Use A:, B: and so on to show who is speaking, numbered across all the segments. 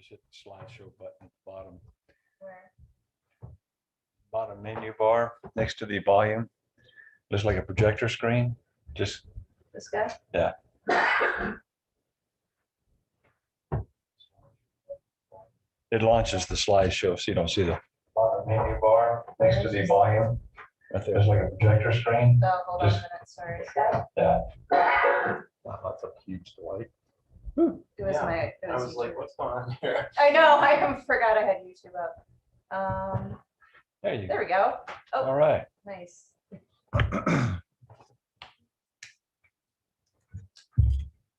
A: just hit the slideshow button at the bottom.
B: Where?
A: Bottom menu bar next to the volume. Looks like a projector screen. Just,
B: This guy?
A: yeah. It launches the slideshow so you don't see the bottom menu bar next to the volume. Right there. It's like a projector screen.
B: Oh, hold on a minute. Sorry.
A: Yeah.
C: Wow, that's a huge delight.
B: It was
C: Yeah.
B: my. It
C: I
B: was
C: was like,
B: YouTube.
C: what's going on here?
B: I know. I forgot I had YouTube up.
A: There you
B: There
A: go.
B: we go. Oh,
A: All right.
B: nice.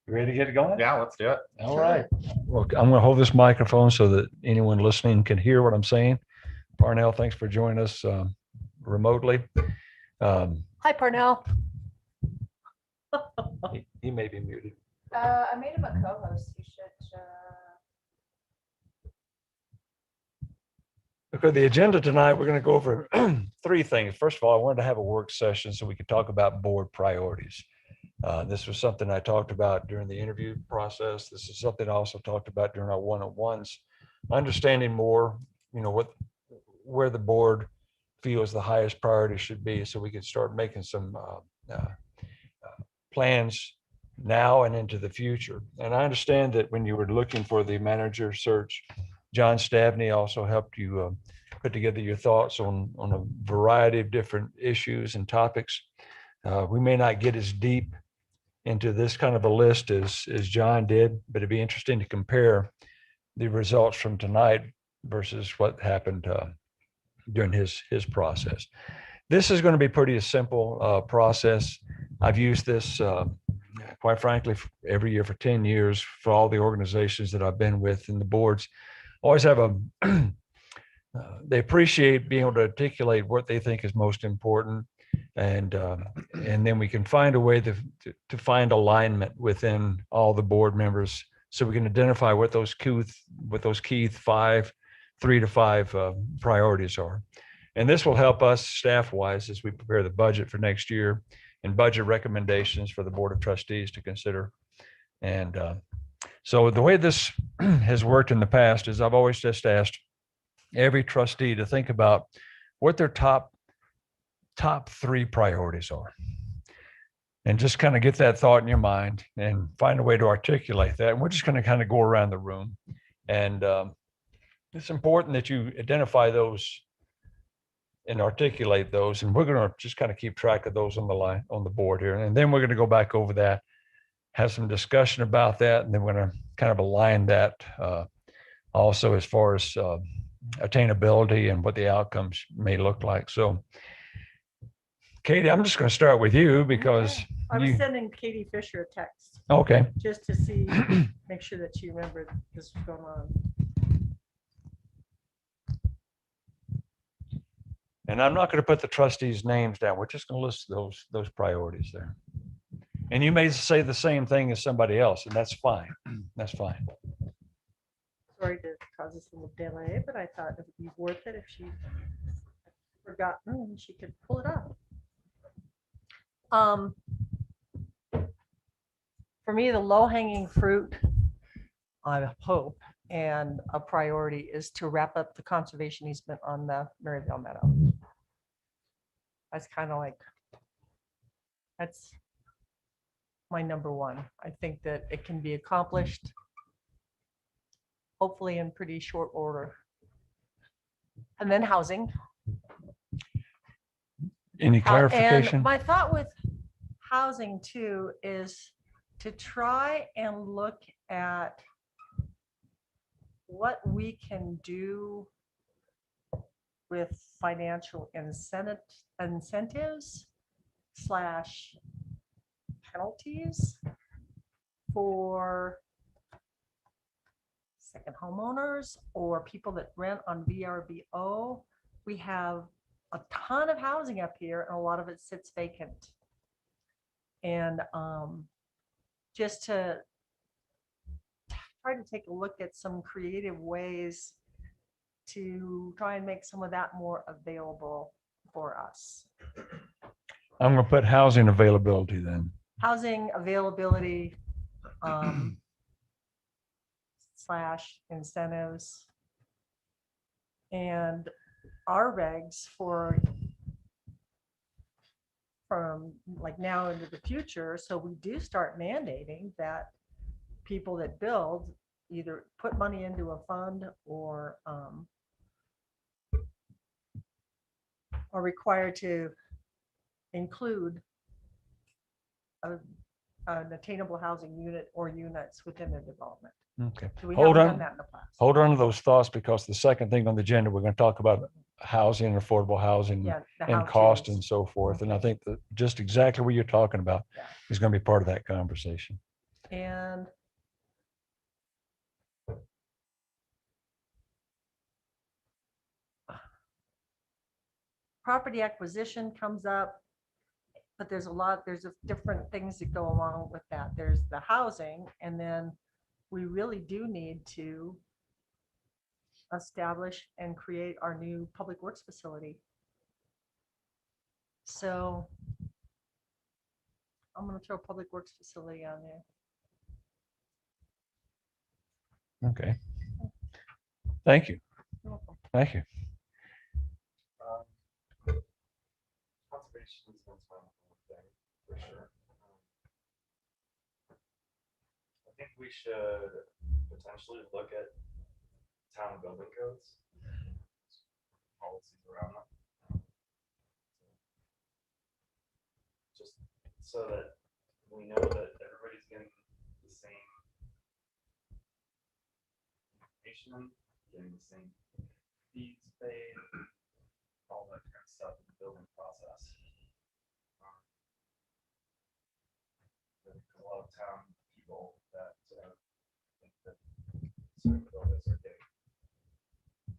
A: You ready to get it going?
C: Yeah, let's do it.
A: All right. Well, I'm going to hold this microphone so that anyone listening can hear what I'm saying. Parnell, thanks for joining us remotely.
D: Hi, Parnell.
A: He may be muted.
B: I made him a co-host. You should.
A: Okay, the agenda tonight, we're going to go over three things. First of all, I wanted to have a work session so we could talk about board priorities. This was something I talked about during the interview process. This is something I also talked about during our one-on-ones. Understanding more, where the board feels the highest priority should be, so we can start making some plans now and into the future. And I understand that when you were looking for the manager search, John Stabney also helped you put together your thoughts on a variety of different issues and topics. We may not get as deep into this kind of a list as John did, but it'd be interesting to compare the results from tonight versus what happened during his process. This is going to be pretty a simple process. I've used this, quite frankly, every year for 10 years for all the organizations that I've been with, and the boards always have they appreciate being able to articulate what they think is most important. And then we can find a way to find alignment within all the board members, so we can identify what those key 3 to 5 priorities are. And this will help us staff-wise as we prepare the budget for next year and budget recommendations for the Board of Trustees to consider. And so the way this has worked in the past is I've always just asked every trustee to think about what their top 3 priorities are, and just kind of get that thought in your mind and find a way to articulate that. And we're just going to kind of go around the room, and it's important that you identify those and articulate those, and we're going to just kind of keep track of those on the board here. And then we're going to go back over that, have some discussion about that, and then we're going to kind of align that also as far as attainability and what the outcomes may look like. So Katie, I'm just going to start with you because
D: Okay. I was sending Katie Fisher a text
A: okay.
D: just to see, make sure that she remembered this was going on.
A: And I'm not going to put the trustees' names down. We're just going to list those priorities there. And you may say the same thing as somebody else, and that's fine. That's fine.
D: Sorry to cause us a little delay, but I thought it would be worth it if she forgot, she could pull it up. For me, the low-hanging fruit, I hope, and a priority is to wrap up the conservation easement on the Maryville Meadow. That's kind of like, that's my number one. I think that it can be accomplished, hopefully in pretty short order. And then housing.
A: Any clarification?
D: And my thought with housing too is to try and look at what we can do with financial incentives / penalties for second homeowners or people that rent on VRBO. We have a ton of housing up here and a lot of it sits vacant. And just to try to take a look at some creative ways to try and make some of that more available for us.
A: I'm going to put housing availability then.
D: Housing availability, / incentives. And our regs from like now into the future, so we do start mandating that people that build either put money into a fund or are required to include an attainable housing unit or units within their development.
A: Okay.
D: So we
A: Hold
D: haven't done
A: on.
D: that in the past.
A: Hold on to those thoughts, because the second thing on the agenda, we're going to talk about housing, affordable housing,
D: Yeah, the
A: and cost
D: how-tos.
A: and so forth. And I think that just exactly what you're talking about
D: Yeah.
A: is going to be part of that conversation.
D: And property acquisition comes up, but there's different things that go along with that. There's the housing, and then we really do need to establish and create our new public works facility. So I'm going to throw public works facility on there.
A: Okay. Thank you.
D: You're welcome.
A: Thank you.
C: Conservation is one thing, for sure. I think we should potentially look at town building codes, policies around them. Just so that we know that everybody's getting the same information, getting the same fees paid, all that kind of stuff in the building process. There's a lot of town people that think that certain buildings are getting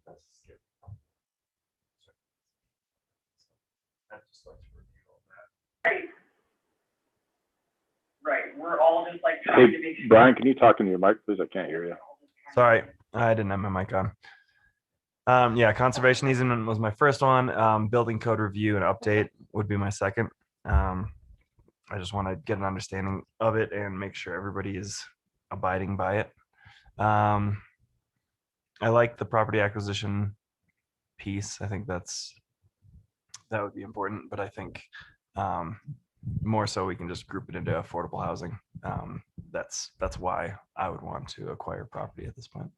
C: that's scary. I'd just like to review all that.
E: Right, we're all just like trying to make
F: Hey,
E: sure.
F: Brian, can you talk into your mic, please? I can't hear you.
G: Sorry, I didn't have my mic on. Yeah, conservation easement was my first one. Building code review and update would be my second. I just want to get an understanding of it and make sure everybody is abiding by it. I like the property acquisition piece. I think that would be important, but I think more so we can just group it into affordable housing. That's why I would want to acquire property at this point.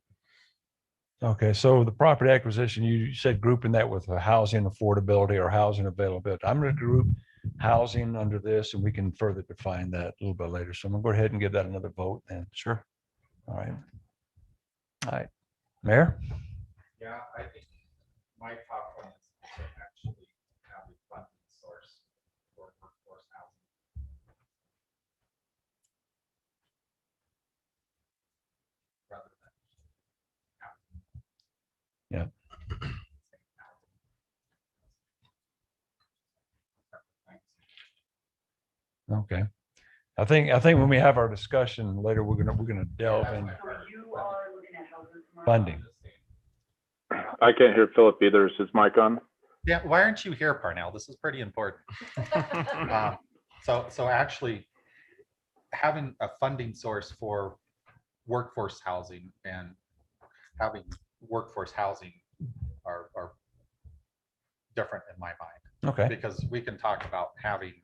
A: Okay, so the property acquisition, you said grouping that with a housing affordability or housing availability. I'm going to group housing under this, and we can further define that a little bit later. So I'm going to go ahead and give that another vote then.
G: Sure.
A: All right. All right. Mayor?
C: Yeah, I think my top one is to actually have a funding source for workforce housing. Rather than
A: Yeah. Okay. I think when we have our discussion later, we're gonna delve in
E: So you are looking at houses tomorrow?
A: funding.
F: I can't hear Philip either. Is his mic on?
H: Yeah, why aren't you here, Parnell? This is pretty important. So actually having a funding source for workforce housing and having workforce housing are different in my mind,
A: Okay.
H: because we can talk about having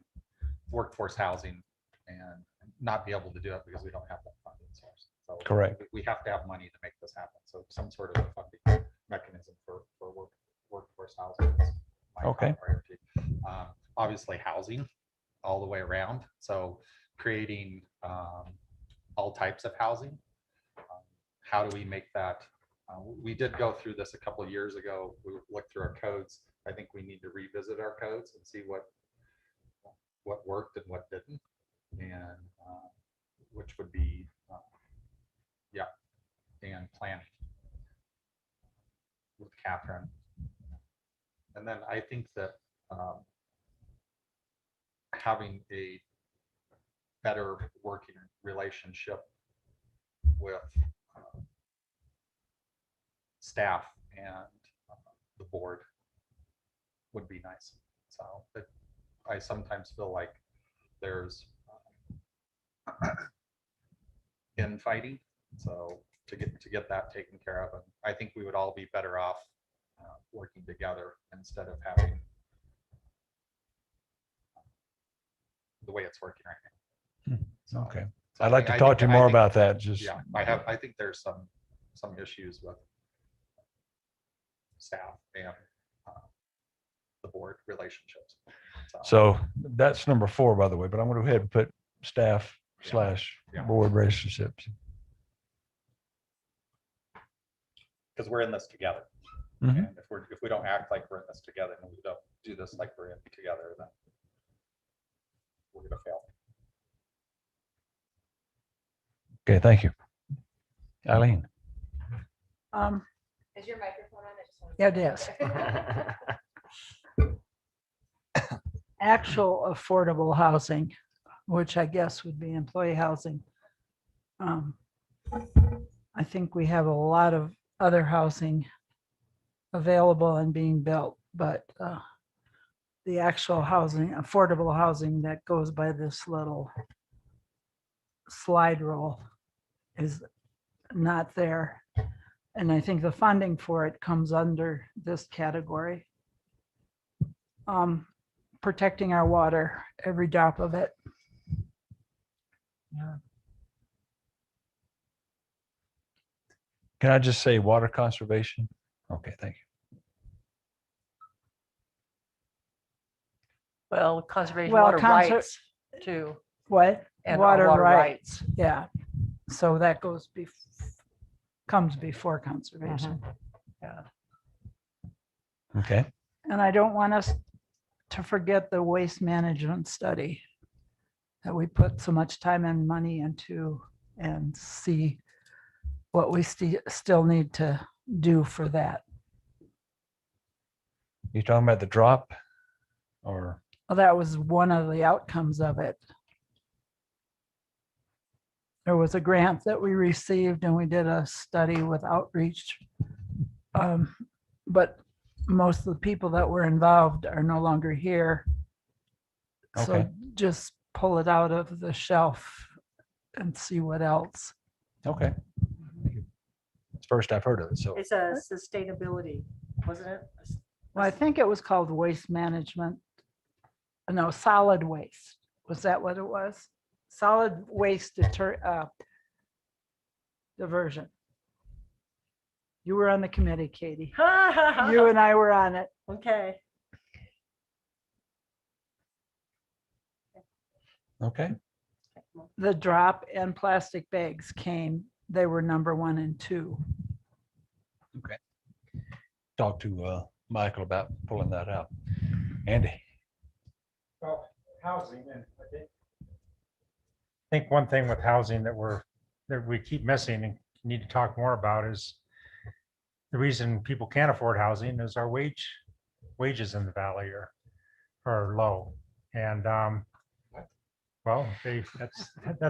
H: workforce housing and not be able to do it because we don't have that funding source. So
A: Correct.
H: we have to have money to make this happen. So some sort of a funding mechanism for workforce housing is my top
A: Okay.
H: priority. Obviously housing all the way around. So creating all types of housing. How do we make that? We did go through this a couple of years ago. We looked through our codes. I think we need to revisit our codes and see what worked and what didn't, and which would be and planning with Catherine. And then I think that having a better working relationship with staff and the board would be nice. So I sometimes feel like there's infighting. So to get that taken care of. And I think we would all be better off working together instead of having the way it's working right now. So-
A: Okay.
H: so
A: I'd like to
H: I
A: talk
H: think-
A: to you
H: I
A: more
H: think-
A: about that. Just,
H: Yeah, I think there's some issues with staff and the board relationships.
A: so that's number 4, by the way, but I'm going to go ahead and put staff
H: Yeah.
A: / board relationships.
H: Because we're in this together.
A: Mhm.
H: And if we don't act like we're in this together and we don't do this like we're in it together, then we're gonna fail.
A: Okay, thank you. Eileen.
B: Is your microphone on? I just wanted to-
I: Yeah, it is. Actual affordable housing, which I guess would be employee housing. I think we have a lot of other housing available and being built, but the actual housing, affordable housing that goes by this little slide rule is not there. And I think the funding for it comes under this category. Protecting our water, every drop of it.
A: Can I just say water conservation? Okay, thank you.
D: Well, conservation
I: Well,
D: water
I: conser-
D: rights too.
I: What?
D: And
I: Water
D: water
I: rights. Yeah. So that comes before conservation.
D: Yeah.
A: Okay.
I: And I don't want us to forget the waste management study that we put so much time and money into and see what we still need to do for that.
A: You talking about the drop or?
I: Well, that was one of the outcomes of it. There was a grant that we received and we did a study with outreach. But most of the people that were involved are no longer here. So
A: Okay.
I: just pull it out of the shelf and see what else.
A: Okay. It's first I've heard of it, so.
D: It's a sustainability, wasn't it?
I: Well, I think it was called waste management. No, solid waste. Was that what it was? Solid waste diversion. You were on the committee, Katie. You and I were on it.
D: Okay.
A: Okay.
I: The drop and plastic bags came, they were number 1 and 2.
A: Talk to Michael about pulling that out. Andy.
C: Well, housing, and I think one thing with housing that we keep missing and need to talk more about is the reason people can't afford housing is our wages in the valley are low. And well, that's
H: $18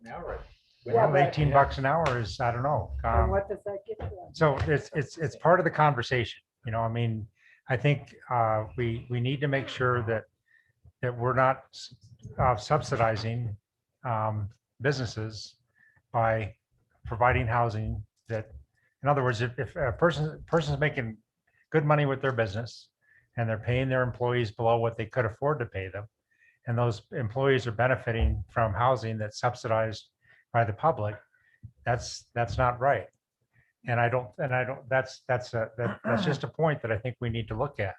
H: an hour.
C: well, $18 an hour is, I don't know.
I: What does that get to?
C: So it's part of the conversation, I mean, I think we need to make sure that we're not subsidizing businesses by providing housing that, in other words, if a person's making good money with their business and they're paying their employees below what they could afford to pay them, and those employees are benefiting from housing that's subsidized by the public, that's not right. And that's just a point that I think we need to look at.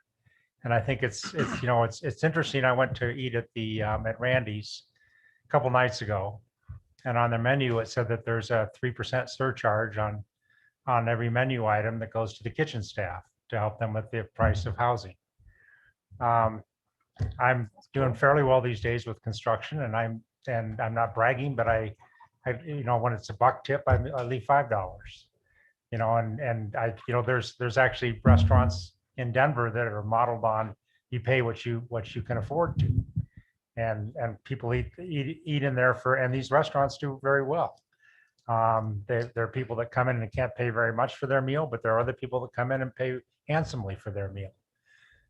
C: And I think it's interesting. I went to eat at Randy's a couple nights ago, and on their menu, it said that there's a 3% surcharge on every menu item that goes to the kitchen staff to help them with the price of housing. I'm doing fairly well these days with construction, and I'm not bragging, but I when it's a buck tip, I leave $5. And there's actually restaurants in Denver that are modeled on you pay what you can afford to, and people eat in there and these restaurants do very well. There are people that come in and can't pay very much for their meal, but there are other people that come in and pay handsomely for their meal.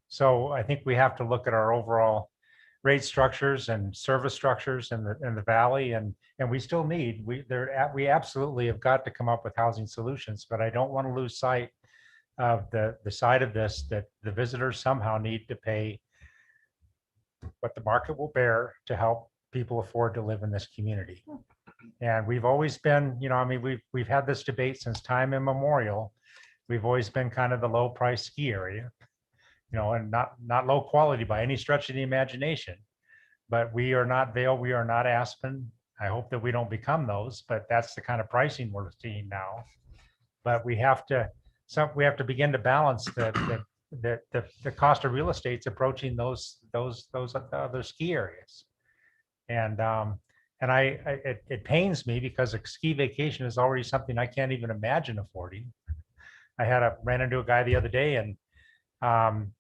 C: So I think we have to look at our overall rate structures and service structures in the valley, and we still need, we absolutely have got to come up with housing solutions, but I don't want to lose sight of the side of this, that the visitors somehow need to pay what the market will bear to help people afford to live in this community. And we've always been, you know, I mean, we've had this debate since time immemorial. We've always been kind of the low price ski area, you know, and not low quality by any stretch of the imagination. But we are not Vail, we are not Aspen. I hope that we don't become those, but that's the kind of pricing we're seeing now. But we have to begin to balance the cost of real estate's approaching those other ski areas. And it pains me because a ski vacation is already something I can't even imagine affording. I ran into a guy the other day, and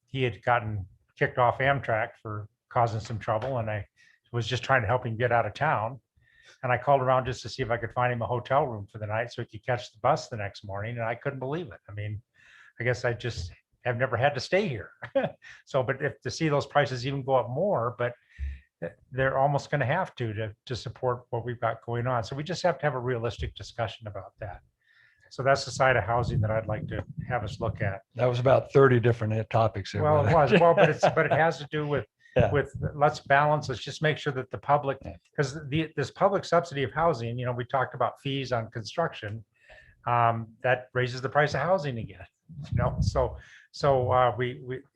C: he had gotten kicked off Amtrak for causing some trouble, and I was just trying to help him get out of town. And I called around just to see if I could find him a hotel room for the night so he could catch the bus the next morning, and I couldn't believe it. I mean, I guess I just have never had to stay here. So, but if to see those prices even go up more, but they're almost going to have to support what we've got going on. So we just have to have a realistic discussion about that. So that's the side of housing that I'd like to have us look at.
A: That was about 30 different topics. there,
C: Well, it
A: wasn't
C: was, well, but it has to do with,
A: Yeah.
C: let's balance, let's just make sure that the public, because this public subsidy of housing, you know, we talked about fees on construction, that raises the price of housing again, you know, so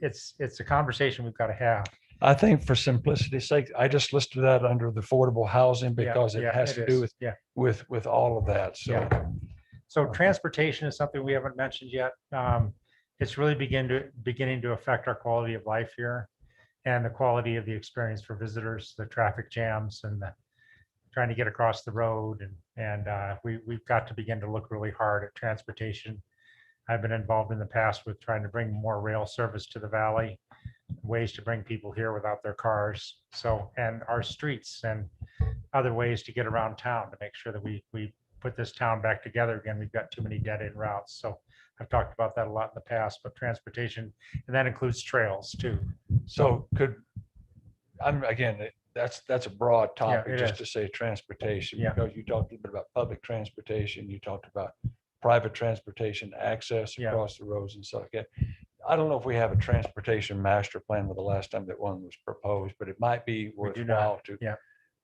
C: it's a conversation we've got to have.
A: I think for simplicity's sake, I just listed that under the affordable housing because it
C: Yeah,
A: has to do
C: is. Yeah.
A: with all of that. So
C: Yeah. So transportation is something we haven't mentioned yet. It's really beginning to affect our quality of life here and the quality of the experience for visitors, the traffic jams and the trying to get across the road. And we've got to begin to look really hard at transportation. I've been involved in the past with trying to bring more rail service to the valley, ways to bring people here without their cars. So, and our streets and other ways to get around town to make sure that we put this town back together again. We've got too many dead end routes. So I've talked about that a lot in the past, but transportation, and that includes trails too.
A: So again, that's a broad topic,
C: it
A: just
C: is.
A: to say transportation,
C: Yeah.
A: because you talked a little bit about public transportation, you talked about private transportation access
C: Yeah.
A: across the roads and stuff. Okay. I don't know if we have a transportation master plan with the last time that one was proposed, but it might be
C: We do not.
A: worthwhile
C: Yeah.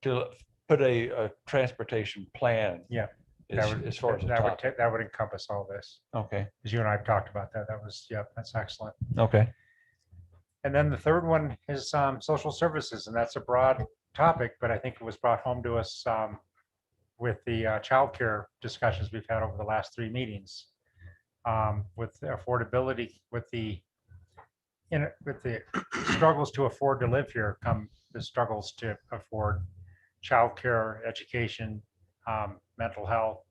A: to put a transportation plan.
C: Yeah.
A: As far as the topic.
C: That would encompass all this.
A: Okay.
C: As you and I have talked about that. That was, yeah, that's excellent.
A: Okay.
C: And then the third one is social services, and that's a broad topic, but I think it was brought home to us with the childcare discussions we've had over the last 3 meetings, with affordability, with the struggles to afford to live here come the struggles to afford childcare, education, mental health,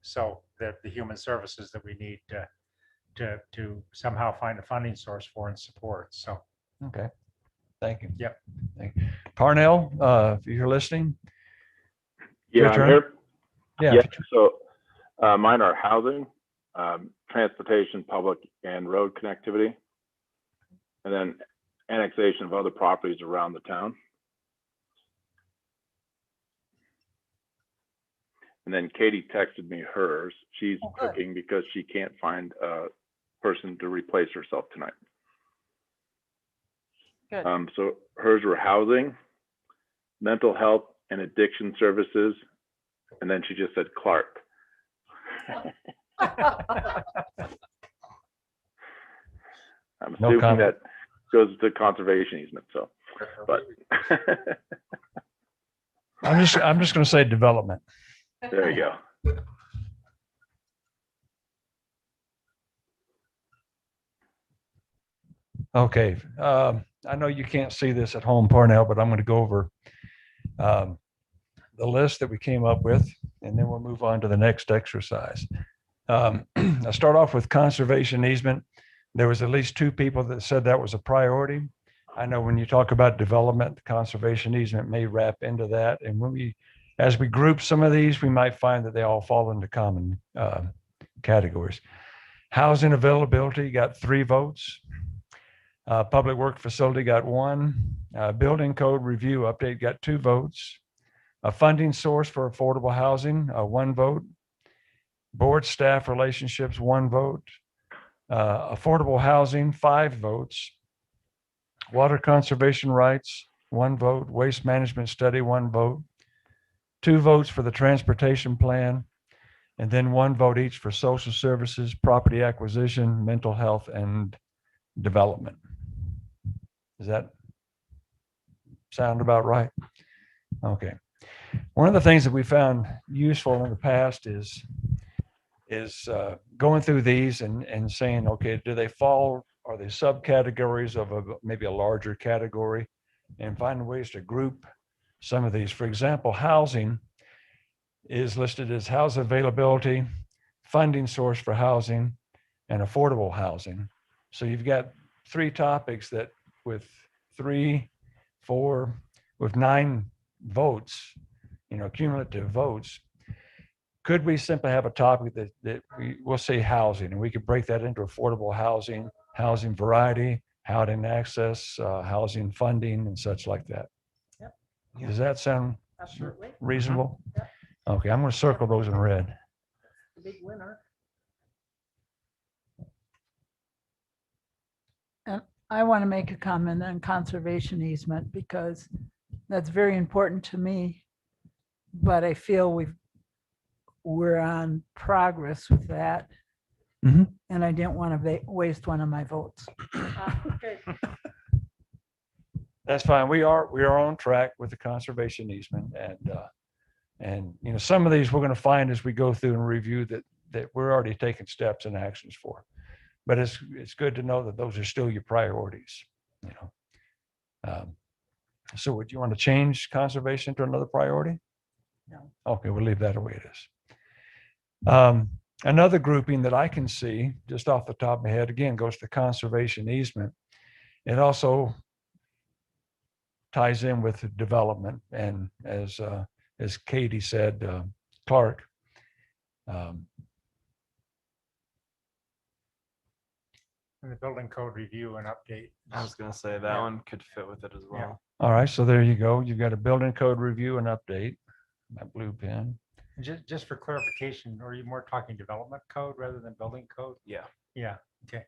C: so that the human services that we need to somehow find a funding source for and support. So.
A: Okay. Thank you.
C: Yep.
A: Thank you. Parnell, if you're listening.
F: Yeah,
A: Your
F: I'm
A: turn.
F: here.
A: Yeah.
F: Yeah, so mine are housing, transportation, public and road connectivity, and then annexation of other properties around the town. And then Katie texted me hers. She's
D: Oh, good.
F: cooking because she can't find a person to replace herself tonight.
D: Good.
F: So hers were housing, mental health and addiction services, and then she just said Clark. I'm
A: No
F: assuming
A: comment.
F: that goes to conservation easement, so, but
A: I'm just going to say development.
F: there you go.
A: Okay. I know you can't see this at home, Parnell, but I'm going to go over the list that we came up with, and then we'll move on to the next exercise. I start off with conservation easement. There was at least 2 people that said that was a priority. I know when you talk about development, the conservation easement may wrap into that. And as we group some of these, we might find that they all fall into common categories. Housing availability got 3 votes. Public work facility got 1. Building code review update got 2 votes. A funding source for affordable housing, 1 vote. Board staff relationships, 1 vote. Affordable housing, 5 votes. Water conservation rights, 1 vote. Waste management study, 1 vote. 2 votes for the transportation plan, and then 1 vote each for social services, property acquisition, mental health, and development. Does that sound about right? Okay. One of the things that we found useful in the past is going through these and saying, okay, do they fall, are they subcategories of maybe a larger category, and finding ways to group some of these. For example, housing is listed as house availability, funding source for housing, and affordable housing. So you've got 3 topics that with 3, 4, with 9 votes, cumulative votes. Could we simply have a topic that we'll say housing, and we could break that into affordable housing, housing variety, housing access, housing funding, and such like that?
D: Yep.
A: Does that sound
D: Absolutely.
A: reasonable?
D: Yep.
A: Okay, I'm going to circle those in red.
D: The big winner.
I: And I want to make a comment on conservation easement because that's very important to me. But I feel we're on progress with that.
A: Mhm.
I: And I didn't want to waste one of my votes.
D: Good.
A: That's fine. We are on track with the conservation easement, and some of these we're going to find as we go through and review that we're already taking steps and actions for. But it's good to know that those are still your priorities. So would you want to change conservation to another priority?
I: No.
A: Okay, we'll leave that the way it is. Another grouping that I can see just off the top of my head, again, goes to conservation easement. It also ties in with development, and as Katie said, Clark.
C: And the building code review and update.
G: I was gonna say that
C: Yeah.
G: one could fit with it as well.
A: All right, so there you go. You've got a building code review and update. My blue pen.
C: And just for clarification, are you more talking development code rather than building code?
G: Yeah.
C: Yeah, okay.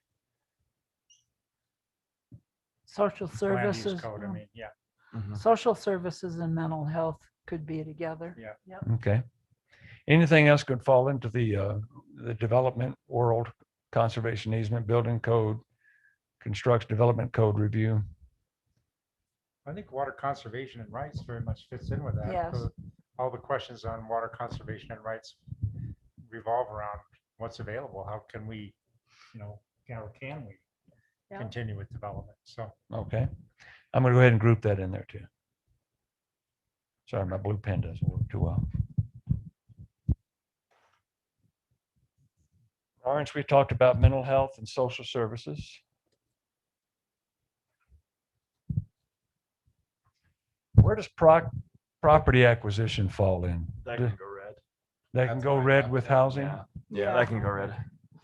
I: Social
C: Land use
I: services,
C: code, I mean, yeah.
G: Mhm.
I: social services and mental health could be together.
C: Yeah.
A: Okay. Anything else could fall into the development world, conservation easement, building code, construction development code review.
C: I think water conservation and rights very much fits in with that.
I: Yes.
C: So all the questions on water conservation and rights revolve around what's available. How can we, how can we
D: Yeah.
C: continue with development? So,
A: Okay. I'm going to go ahead and group that in there too. Sorry, my blue pen doesn't work too well. Orange, we talked about mental health and social services. Where does property acquisition fall in?
G: That can go red.
A: That can
H: That's
A: go
H: what I
A: red
H: thought,
A: with
H: yeah.
A: housing?
G: Yeah, that can go red.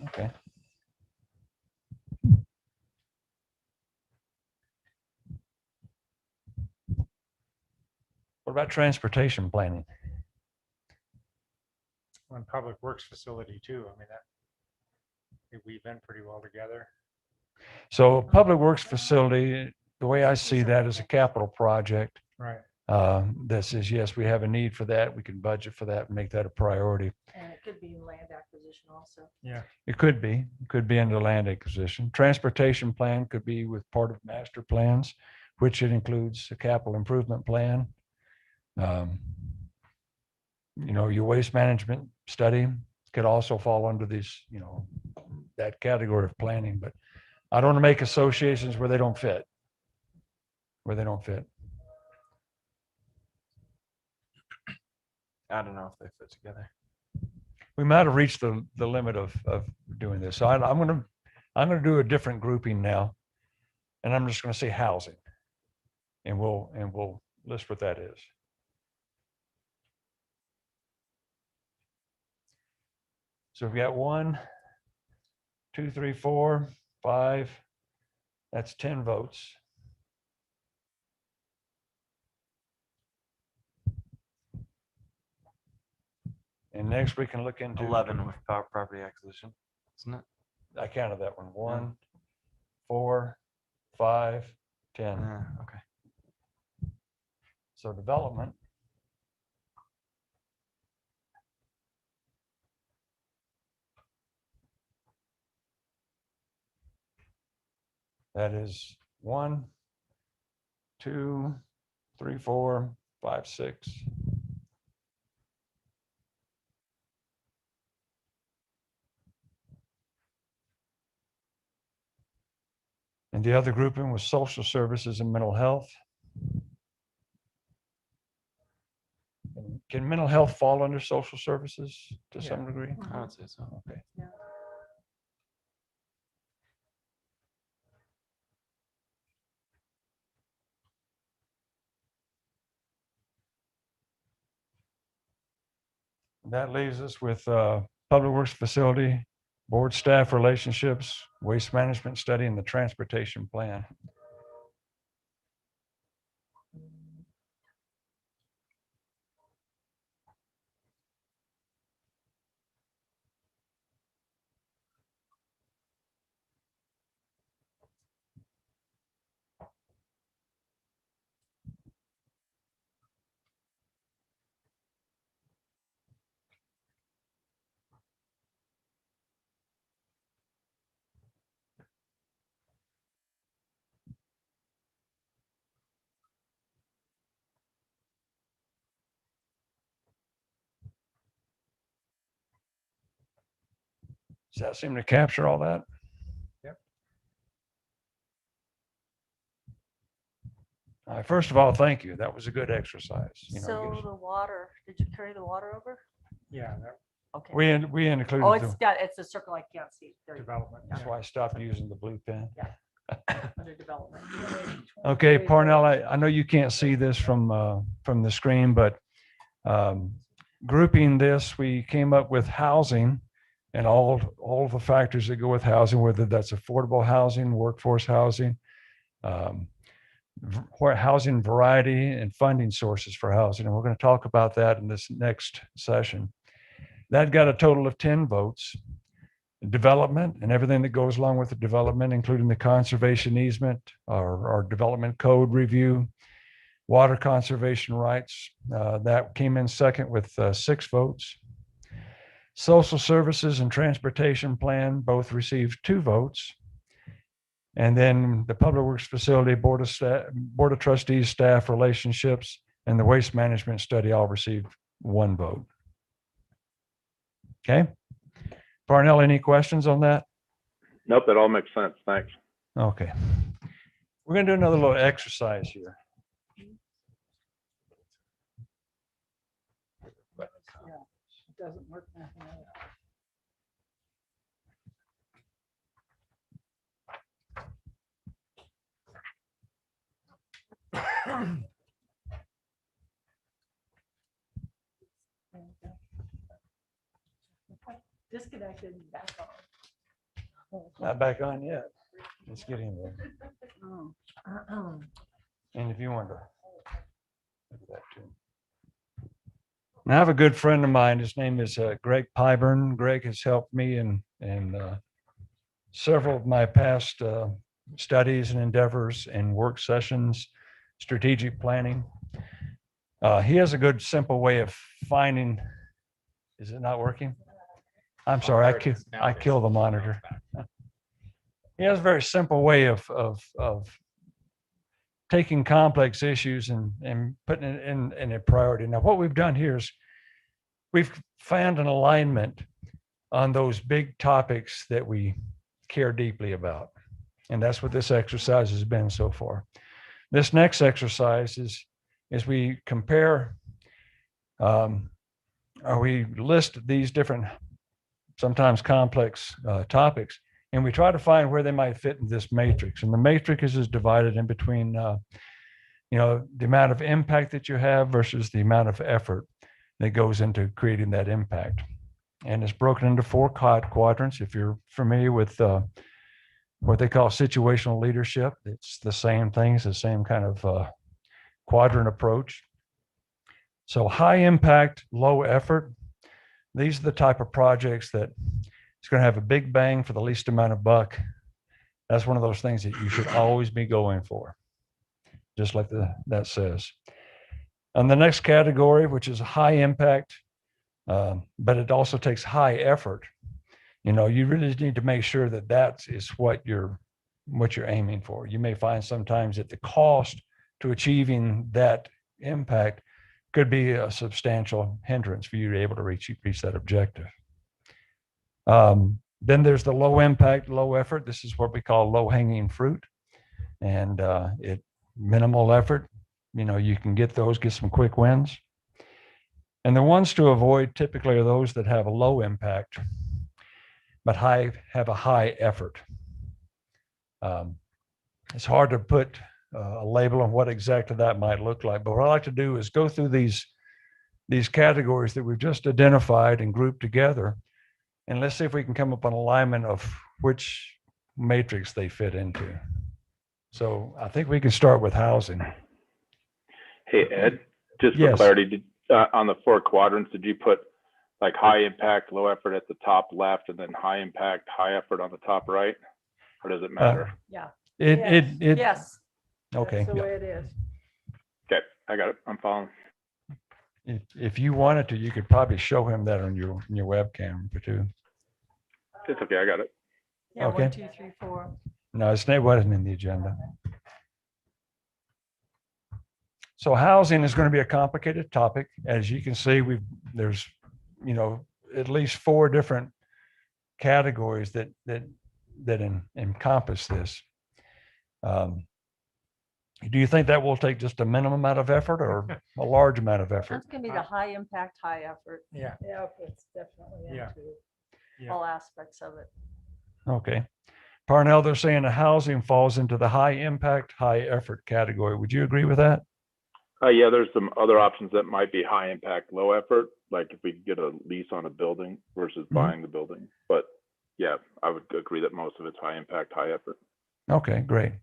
A: Okay. What about transportation planning?
C: on public works facility too, I mean, they weave in pretty well together.
A: So a public works facility, the way I see that is a capital project.
C: Right.
A: That says, yes, we have a need for that. We can budget for that and make that a priority.
D: And it could be land acquisition also.
C: Yeah.
A: It could be under land acquisition. Transportation plan could be with part of master plans, which it includes a capital improvement plan. Your waste management study could also fall under these, that category of planning, but I don't want to make associations where they don't fit.
G: I don't know if they fit together.
A: We might have reached the limit of doing this. So I'm going to do a different grouping now, and I'm just going to say housing, and we'll list what that is. So we've got 1, 2, 3, 4, 5. That's 10 votes. And next we can look into
G: 11 with property acquisition, isn't it?
A: I counted that one. 1, 4, 5, 10.
G: Okay.
A: So development. That is 1, 2, 3, 4, 5, 6. And the other grouping was social services and mental health. Can mental health fall under social services to some degree?
G: I would say so.
A: Okay. That leaves us with Public Works Facility, Board Staff Relationships, Waste Management Study, and the Transportation Plan. Does that seem to capture all that?
C: Yep.
A: First of all, thank you. That was a good exercise.
D: So the water, did you carry the water over?
C: Yeah,
D: Okay.
A: We included
D: Oh,
A: the,
D: it's a circle I can't see. There you go.
C: development.
A: that's why I stopped using the blue pen.
D: Under development.
A: Okay, Parnell, I know you can't see this from the screen, but grouping this, we came up with housing and all the factors that go with housing, whether that's affordable housing, workforce housing, housing variety, and funding sources for housing. And we're going to talk about that in this next session. That got a total of 10 votes. Development and everything that goes along with the development, including the conservation easement, our development code review, water conservation rights, that came in second with 6 votes. Social services and transportation plan both received 2 votes. And then the Public Works Facility, Board of Trustees, Staff Relationships, and the Waste Management Study all received 1 vote. Okay. Parnell, any questions on that?
F: Nope, that all makes sense. Thanks.
A: Okay. We're going to do another little exercise here.
I: It doesn't work.
D: Disconnected and back on.
A: Not back on yet. Let's get in there.
D: Oh.
A: And if you wonder. Look at that too. Now, I have a good friend of mine. His name is Greg Pyburn. Greg has helped me in several of my past studies and endeavors and work sessions, strategic planning. He has a good, simple way of finding. Is it not working? I'm sorry, I killed the monitor. He has a very simple way of taking complex issues and putting it in a priority. Now, what we've done here is we've found an alignment on those big topics that we care deeply about. And that's what this exercise has been so far. This next exercise is we compare, or we list these different, sometimes complex topics, and we try to find where they might fit in this matrix. And the matrix is divided in between, the amount of impact that you have versus the amount of effort that goes into creating that impact. And it's broken into 4 quadrants. If you're familiar with what they call situational leadership, it's the same thing. It's the same kind of quadrant approach. So high impact, low effort. these are the type of projects that it's going to have a big bang for the least amount of buck. That's one of those things that you should always be going for, just like that says. And the next category, which is high impact, but it also takes high effort. You know, you really need to make sure that that is what you're aiming for. You may find sometimes that the cost to achieving that impact could be a substantial hindrance for you to be able to reach that objective. Then there's the low impact, low effort. This is what we call low hanging fruit, and minimal effort. You know, you can get some quick wins. And the ones to avoid typically are those that have a low impact, but have a high effort. It's hard to put a label on what exactly that might look like, but what I like to do is go through these categories that we've just identified and grouped together, and let's see if we can come up with an alignment of which matrix they fit into. So I think we can start with housing.
F: Hey, Ed, just for
A: Yes.
F: clarity, on the 4 quadrants, did you put like high impact, low effort at the top left, and then high impact, high effort on the top right? Or does it matter?
D: Yeah.
I: Yes.
A: Okay.
I: That's the
A: Yeah.
I: way it is.
F: Okay, I got it. I'm following.
A: If you wanted to, you could probably show him that on your webcam too.
F: It's okay, I got it.
D: Yeah,
A: Okay.
D: 1, 2, 3, 4.
A: No, it wasn't in the agenda. So housing is going to be a complicated topic. As you can see, there's, you know, at least 4 different categories that encompass this. Do you think that will take just a minimum amount of effort or a large amount of effort?
D: That's gonna be the high impact, high effort,
C: Yeah,
I: Yeah, it's definitely
C: Yeah.
I: into.
C: Yeah.
D: all aspects of it.
A: Okay. Parnell, they're saying the housing falls into the high impact, high effort category. Would you agree with that?
F: Yeah, there's some other options that might be high impact, low effort, like if we get a lease on a building versus buying the building. But yeah, I would agree that most of it's high impact, high effort.
A: Okay, great.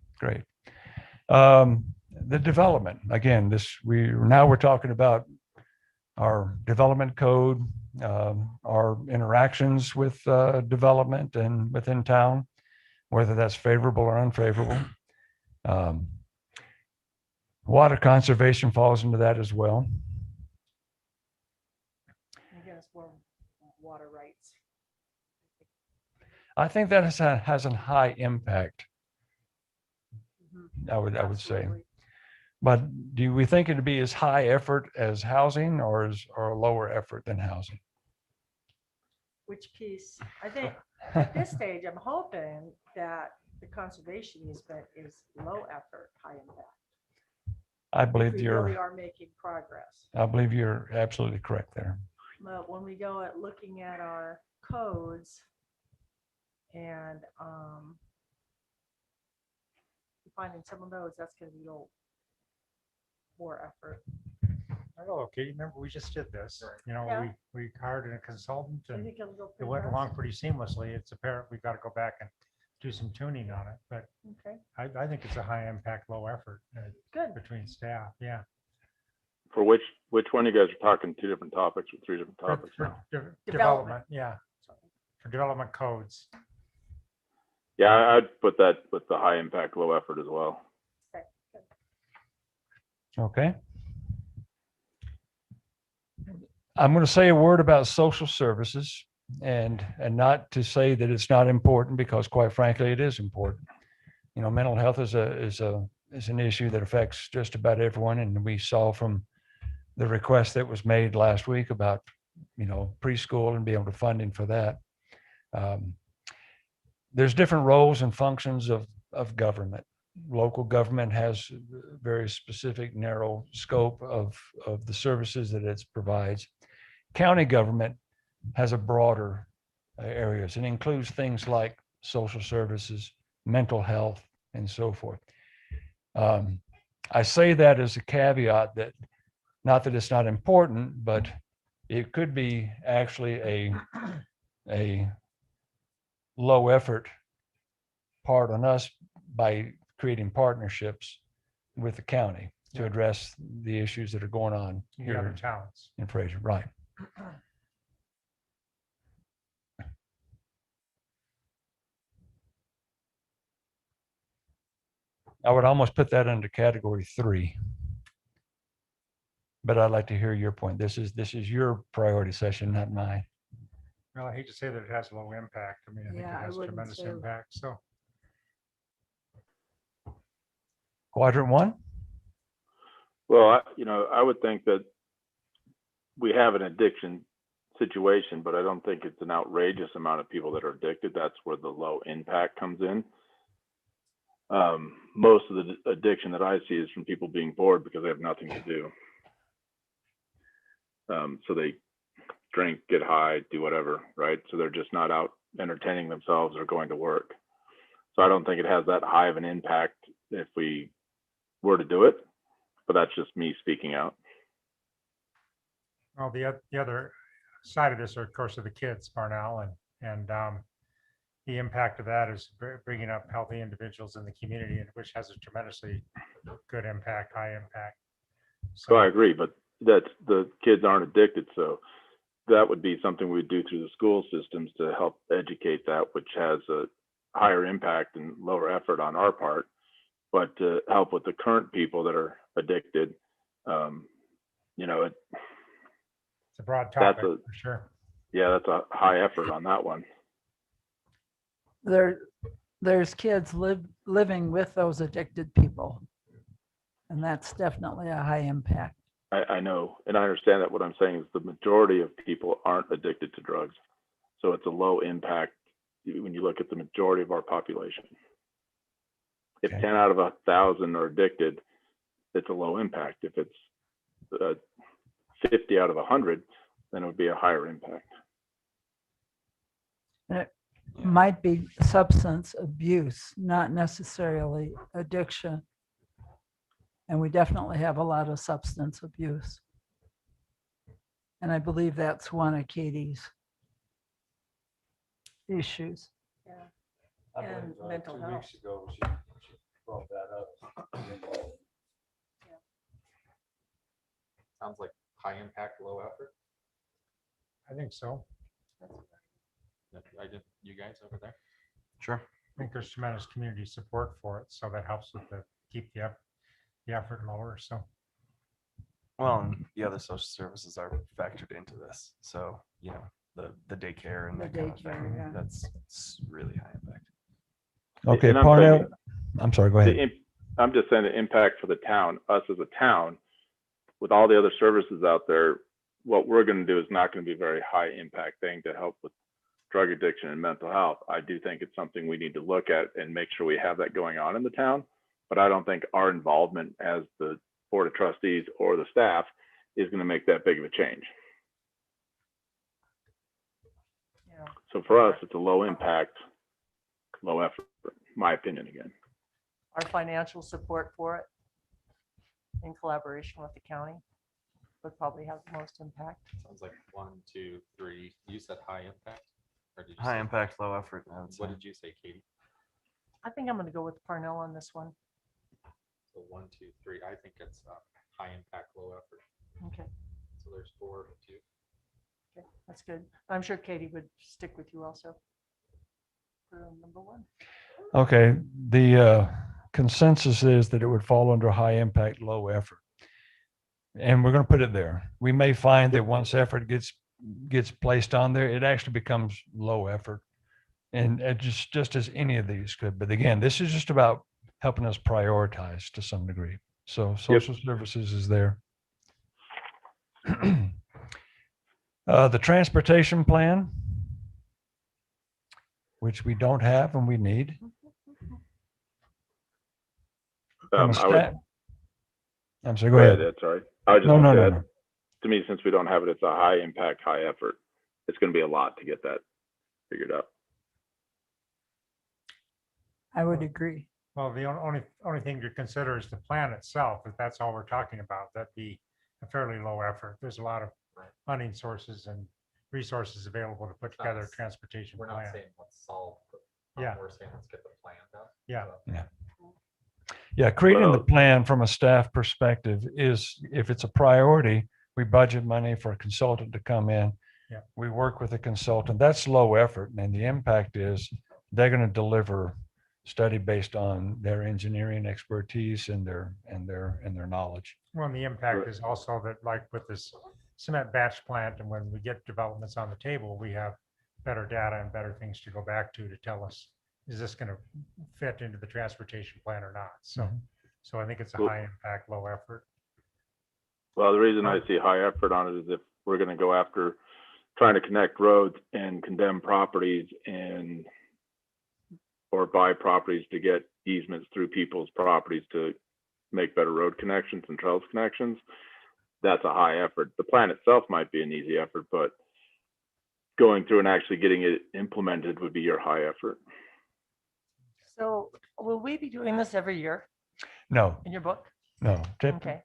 A: The development, again, we're talking about our development code, our interactions with development and within town, whether that's favorable or unfavorable. Water conservation falls into that as well.
D: I guess more water rights.
A: I think that has a high impact,
D: Mhm.
A: I would say.
D: Absolutely.
A: But do we think it'd be as high effort as housing or lower effort than housing?
D: Which piece? I think at this stage, I'm hoping that the conservation easement is low effort, high impact.
A: I believe
D: We really are making progress.
A: you're absolutely correct there.
D: But when we go at looking at our codes and finding some of those, that's gonna be a little more effort.
C: Oh, okay, remember we just did this, you know,
D: Yeah.
C: we hired a consultant
D: I
C: and
D: think it'll go
C: it
D: pretty
C: went
D: fast.
C: along pretty seamlessly. It's apparent we've got to go back and do some tuning on it, but
D: Okay,
C: I think it's a high impact, low effort
D: good.
C: between staff, yeah.
F: For which one you guys are talking 2 different topics or 3 different
C: For-
F: topics
C: for
F: now?
C: Development, yeah, for development codes.
F: Yeah, I'd put that with the high impact, low effort as well.
D: Okay, good.
A: Okay. I'm going to say a word about social services and not to say that it's not important, because quite frankly, it is important. You know, mental health is an issue that affects just about everyone. And we saw from the request that was made last week about, you know, preschool and being able to funding for that. There's different roles and functions of government. Local government has a very specific, narrow scope of the services that it provides. County government has a broader areas and includes things like social services, mental health, and so forth. I say that as a caveat that, not that it's not important, but it could be actually a low effort part on us by creating partnerships with the county to address the issues that are going on
C: The other
A: here
C: towns.
A: in Fraser, right? I would almost put that under category 3. But I'd like to hear your point. This is your priority session, not mine.
C: Well, I hate to say that it has low impact. I mean, I think
I: Yeah,
C: it
I: I
C: has
I: wouldn't
C: tremendous
I: say-
C: impact. So
A: Quadrant 1?
F: Well, I would think that we have an addiction situation, but I don't think it's an outrageous amount of people that are addicted. That's where the low impact comes in. Most of the addiction that I see is from people being bored because they have nothing to do. So they drink, get high, do whatever, right? So they're just not out entertaining themselves or going to work. So I don't think it has that high of an impact if we were to do it, but that's just me speaking out.
C: well, the other side of this, are, of course, are the kids, Parnell, and the impact of that is bringing up healthy individuals in the community, and which has a tremendously good impact, high impact.
F: So I agree, but that's the kids aren't addicted. So that would be something we'd do through the school systems to help educate that, which has a higher impact and lower effort on our part. But to help with the current people that are addicted,
C: It's a broad
F: That's
C: topic, for sure.
F: yeah, that's a high effort on that one.
I: There's kids living with those addicted people. And that's definitely a high impact.
F: I know, and I understand that. What I'm saying is the majority of people aren't addicted to drugs. So it's a low impact when you look at the majority of our population. If
A: Okay.
F: 10 out of 1,000 are addicted, it's a low impact. If it's 50 out of 100, then it would be a higher impact.
I: And it might be substance abuse, not necessarily addiction. And we definitely have a lot of substance abuse. And I believe that's one of Katie's issues.
A: I
D: And
A: believe,
D: mental
A: 2
D: health.
A: weeks ago, she brought that up.
H: Sounds like high impact, low effort.
C: I think so.
H: I did, you guys over there?
G: Sure.
C: I think there's tremendous community support for it, so that helps with keep the effort lower. So
G: Well, and the other social services are factored into this. So, the daycare and
I: The
G: that kind of
I: daycare,
G: thing,
I: yeah.
G: that's really high impact.
A: Okay,
F: And I'm
A: Parnell,
F: thinking-
A: I'm sorry, go ahead.
F: I'm just saying the impact for the town, us as a town, with all the other services out there, what we're going to do is not going to be a very high impact thing to help with drug addiction and mental health. I do think it's something we need to look at and make sure we have that going on in the town. But I don't think our involvement as the Board of Trustees or the staff is going to make that big of a change.
D: Yeah.
F: So for us, it's a low impact, low effort, my opinion again.
D: Our financial support for it in collaboration with the county would probably have the most impact.
H: Sounds like 1, 2, 3. You said high impact? Or did you
G: High
H: say-
G: impact, low effort. I would say.
H: What did you say, Katie?
D: I think I'm going to go with Parnell on this one.
H: So 1, 2, 3. I think it's high impact, low effort.
D: Okay,
H: So there's 4, 2.
D: okay, that's good. I'm sure Katie would stick with you also. For number 1.
A: Okay, the consensus is that it would fall under high impact, low effort. And we're going to put it there. We may find that once effort gets placed on there, it actually becomes low effort. And it just as any of these could. But again, this is just about helping us prioritize to some degree. So social services is there. The transportation plan, which we don't have and we need. From a stat- I'm sorry, go ahead.
F: Sorry. I was just
A: No,
F: gonna
A: no,
F: say
A: no,
F: that,
A: no.
F: to me, since we don't have it, it's a high impact, high effort. It's going to be a lot to get that figured out.
I: I would agree.
C: well, the only thing to consider is the plan itself. If that's all we're talking about, that'd be a fairly low effort. There's a lot of funding sources and resources available to put together a transportation
H: We're not
C: plan.
H: saying let's solve the
C: Yeah.
H: problem. We're saying let's get the plan done.
C: Yeah.
H: So,
A: Yeah, creating the
F: Well-
A: plan from a staff perspective is, if it's a priority, we budget money for a consultant to come in.
C: Yeah.
A: We work with a consultant. That's low effort. And the impact is they're going to deliver study based on their engineering expertise and their knowledge.
C: Well, and the impact is also that like with this cement batch plant and when we get developments on the table, we have better data and better things to go back to tell us, is this going to fit into the transportation plan or not? So,
A: Mhm.
C: so I think it's a
F: Well-
C: high impact, low effort.
F: Well, the reason I see high effort on it is if we're gonna go after trying to connect roads and condemn properties and or buy properties to get easements through people's properties to make better road connections and trails connections, that's a high effort. The plan itself might be an easy effort, but going through and actually getting it implemented would be your high effort.
D: So will we be doing this every year
A: No,
D: in your book?
A: no.
D: Okay.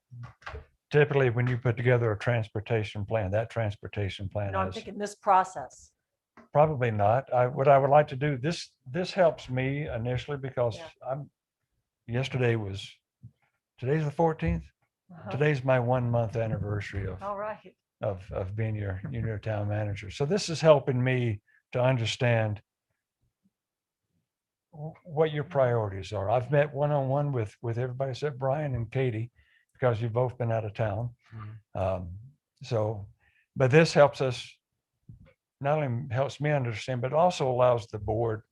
A: Typically, when you put together a transportation plan, that transportation plan
D: No, I'm
A: has,
D: thinking this process.
A: probably not. What I would like to do, this helps me initially because
D: Yeah.
A: today's the 14th.
D: Uh-huh.
A: Today's my 1 month anniversary
D: All right.
A: of being your town manager. So this is helping me to understand what your priorities are. I've met one-on-one with everybody except Brian and Katie because you've both been out of town. So, but this helps us, not only helps me understand, but also allows the board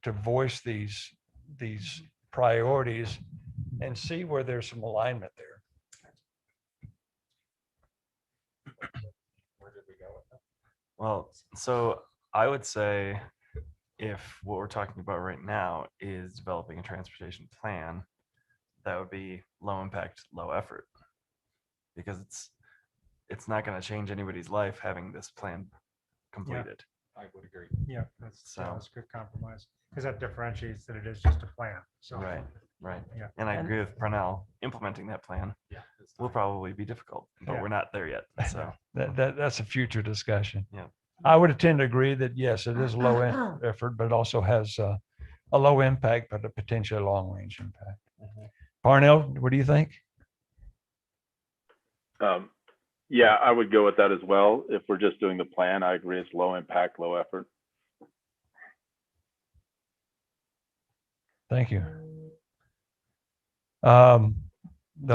A: to voice these priorities and see where there's some alignment there.
H: Where did we go with that?
G: Well, so I would say if what we're talking about right now is developing a transportation plan, that would be low impact, low effort. Because it's not going to change anybody's life having this plan completed.
H: I would agree.
C: Yeah, that's
G: So-
C: a good compromise because that differentiates that it is just a plan. So,
G: Right, right.
C: Yeah.
G: And I
D: And-
G: agree with Purnell, implementing that plan
H: Yeah. it's
G: will
H: time.
G: probably be difficult, but
C: Yeah.
G: we're not there yet. So,
A: That's a future discussion.
G: Yeah.
A: I would tend to agree that yes, it is low effort, but also has a low impact, but a potentially long range impact. Parnell, what do you think?
F: Yeah, I would go with that as well. If we're just doing the plan, I agree it's low impact, low effort.
A: Thank you. The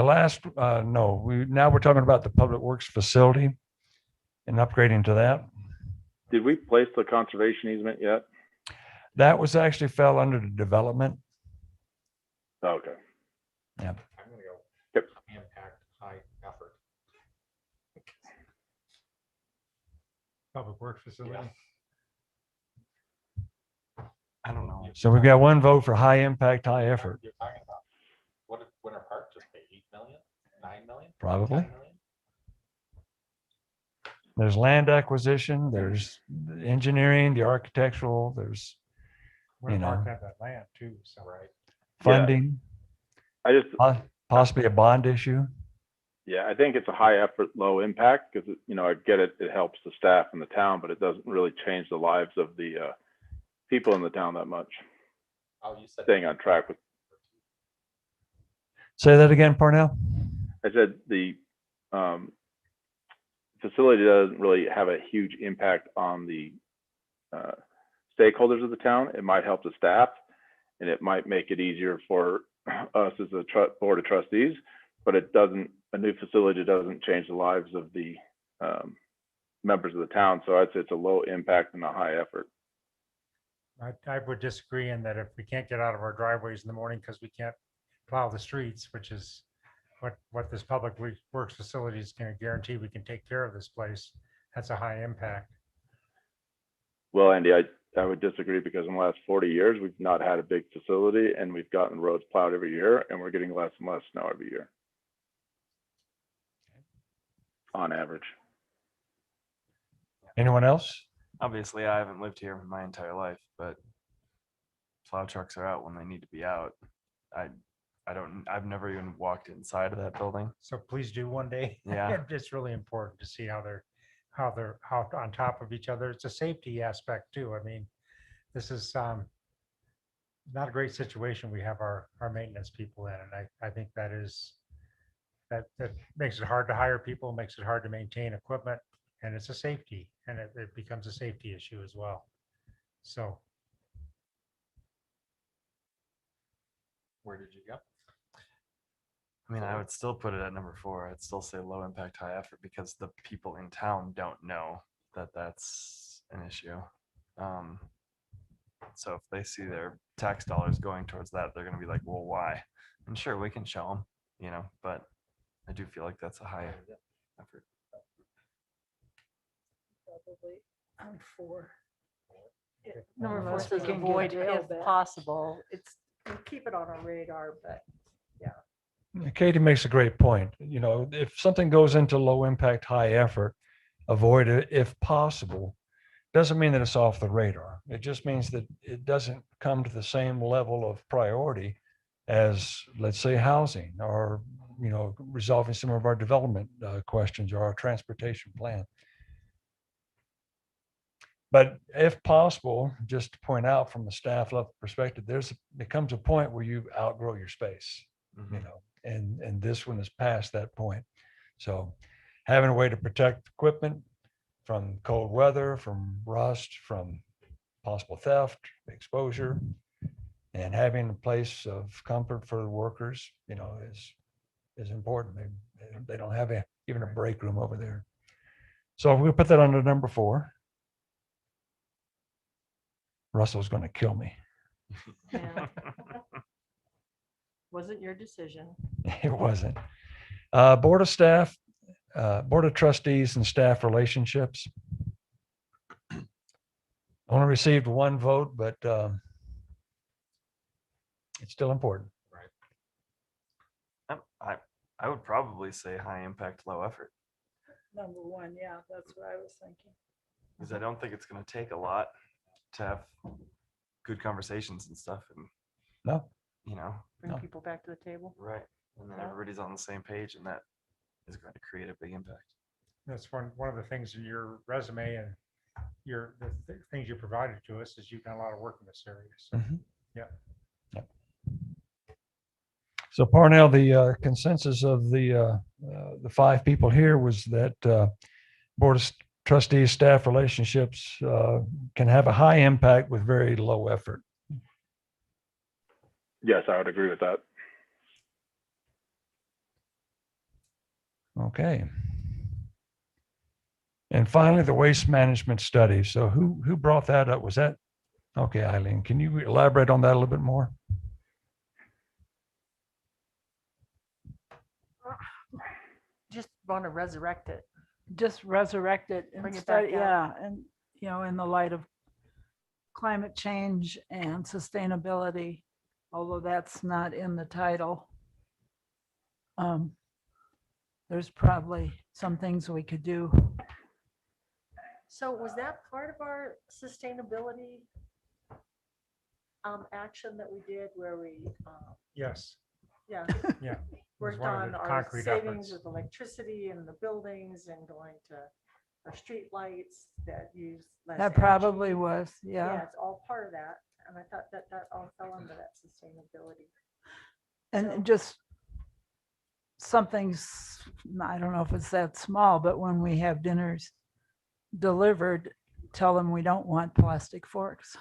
A: last, no, now we're talking about the Public Works facility and upgrading to that.
F: Did we place the conservation easement yet?
A: That was actually fell under the development.
F: Okay.
H: I'm gonna go
F: Yep.
H: impact, high effort.
C: public works facility.
G: I don't know.
A: So we've got one vote for high impact, high effort,
H: You're talking about, what did Winter Park just pay, 8 million, 9 million?
A: probably.
H: 10 million?
A: There's land acquisition, there's engineering, the architectural, there's
C: Winter Park
A: know.
C: had that land too, so.
H: Right.
A: funding,
F: I just,
A: possibly a bond issue.
F: yeah, I think it's a high effort, low impact because, I get it. It helps the staff in the town, but it doesn't really change the lives of the people in the town that much.
H: Oh, you said.
F: Staying on track with,
A: Say that again, Parnell?
F: I said the facility doesn't really have a huge impact on the stakeholders of the town. It might help the staff and it might make it easier for us as a board of trustees, but a new facility doesn't change the lives of the members of the town. So I'd say it's a low impact and a high effort.
C: I would disagree in that if we can't get out of our driveways in the morning because we can't plow the streets, which is what this public works facility is going to guarantee we can take care of this place, that's a high impact.
F: Well, Andy, I would disagree because in the last 40 years, we've not had a big facility and we've gotten roads plowed every year and we're getting less and less snow every year. On average.
A: Anyone else?
G: Obviously, I haven't lived here my entire life, but plow trucks are out when they need to be out. I've never even walked inside of that building.
C: So please do one day.
G: Yeah.
C: It's really important to see how they're on top of each other. It's a safety aspect too. I mean, this is not a great situation we have our maintenance people in. And I think that makes it hard to hire people, makes it hard to maintain equipment, and it's a safety, and it becomes a safety issue as well. So
H: Where did you go?
G: I mean, I would still put it at number 4. I'd still say low impact, high effort because the people in town don't know that that's an issue. So if they see their tax dollars going towards that, they're going to be like, well, why? And sure, we can show them, you know, but I do feel like that's a high effort.
I: Probably on 4.
D: Number 4
I: Unless we
D: says
I: can get
D: avoid
I: jail
D: if
I: back.
D: possible. It's, we keep it on our radar, but
A: Katie makes a great point. You know, if something goes into low impact, high effort, avoid it if possible. Doesn't mean that it's off the radar. It just means that it doesn't come to the same level of priority as, let's say, housing or, you know, resolving some of our development questions or our transportation plan. But if possible, just to point out from the staff level perspective, there comes a point where you outgrow your space, you know, and this one is past that point. So having a way to protect equipment from cold weather, from rust, from possible theft, exposure, and having a place of comfort for the workers, you know, is important. They don't have even a break room over there. So we'll put that under number 4. Russell's going to kill me.
D: yeah. Wasn't your decision.
A: It wasn't. Board of Trustees and staff relationships. Only received 1 vote, but it's still important.
G: I would probably say high impact, low effort
I: Number 1, yeah, that's what I was thinking.
G: because I don't think it's going to take a lot to have good conversations and stuff, and
A: No,
G: you know,
D: Bring
A: No.
D: people back to the table.
G: right, and then
D: Yeah.
G: everybody's on the same page, and that is going to create a big impact.
C: That's one of the things in your resume and the things you provided to us is you've done a lot of work in this area. So,
A: Mhm.
C: yeah.
A: So Parnell, the consensus of the 5 people here was that Board of Trustees staff relationships can have a high impact with very low effort.
F: Yes, I would agree with that.
A: Okay. And finally, the waste management study. So who brought that up? Was that? Okay, Eileen, can you elaborate on that a little bit more?
D: Just want to resurrect it.
I: Just resurrect it
D: Bring it
I: instead,
D: back out.
I: yeah, and, you know, in the light of climate change and sustainability, although that's not in the title. There's probably some things we could do.
D: So was that part of our sustainability action that we did where we,
C: Yes.
D: yeah,
C: Yeah.
D: worked
C: one of
D: on
C: the
D: our
C: concrete
D: savings
C: efforts.
D: of electricity in the buildings and going to our street lights that use less
I: That probably
D: energy.
I: was,
D: Yeah,
I: yeah.
D: it's all part of that. And I thought that all fell under that sustainability.
I: And
D: So-
I: just something's, I don't know if it's that small, but when we have dinners delivered, tell them we don't want plastic forks.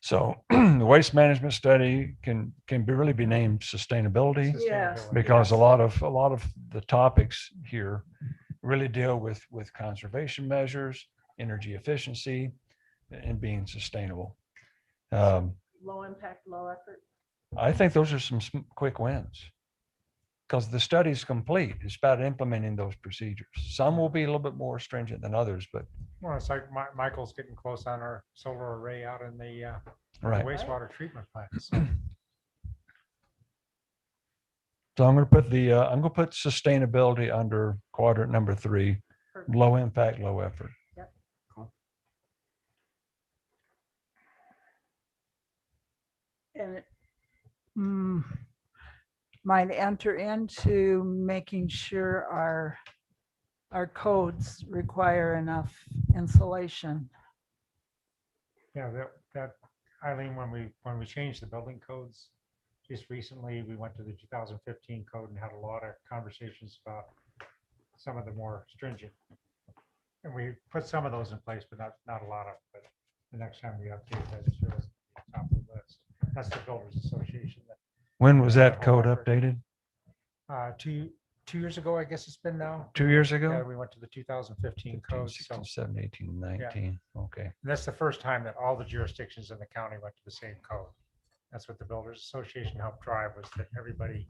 A: So the waste management study can really be named sustainability
I: Yes.
C: Sustainability.
A: because a
I: Yes.
A: lot of the topics here really deal with conservation measures, energy efficiency, and being sustainable.
D: Low impact, low effort.
A: I think those are some quick wins because the study's complete. It's about implementing those procedures. Some will be a little bit more stringent than others, but
C: Well, it's like Michael's getting close on our solar array out in the
A: right.
C: wastewater treatment plant.
A: So I'm going to put sustainability under quadrant number 3,
D: Perfect.
A: low impact, low effort.
I: And it might enter into making sure our codes require enough insulation.
C: Yeah, that Eileen, when we changed the building codes, just recently, we went to the 2015 code and had a lot of conversations about some of the more stringent. And we put some of those in place, but not a lot of, but the next time we update that, sure. That's the Builders Association.
A: When was that
C: Whole
A: code
C: effort.
A: updated?
C: 2 years ago, I guess it's been now.
A: 2 years
C: Yeah,
A: ago?
C: we went to the 2015
A: 15,
C: code.
A: 16,
C: So
A: 17, 18, 19. Okay.
C: and that's the first time that all the jurisdictions in the county went to the same code. That's what the Builders Association helped drive, was that everybody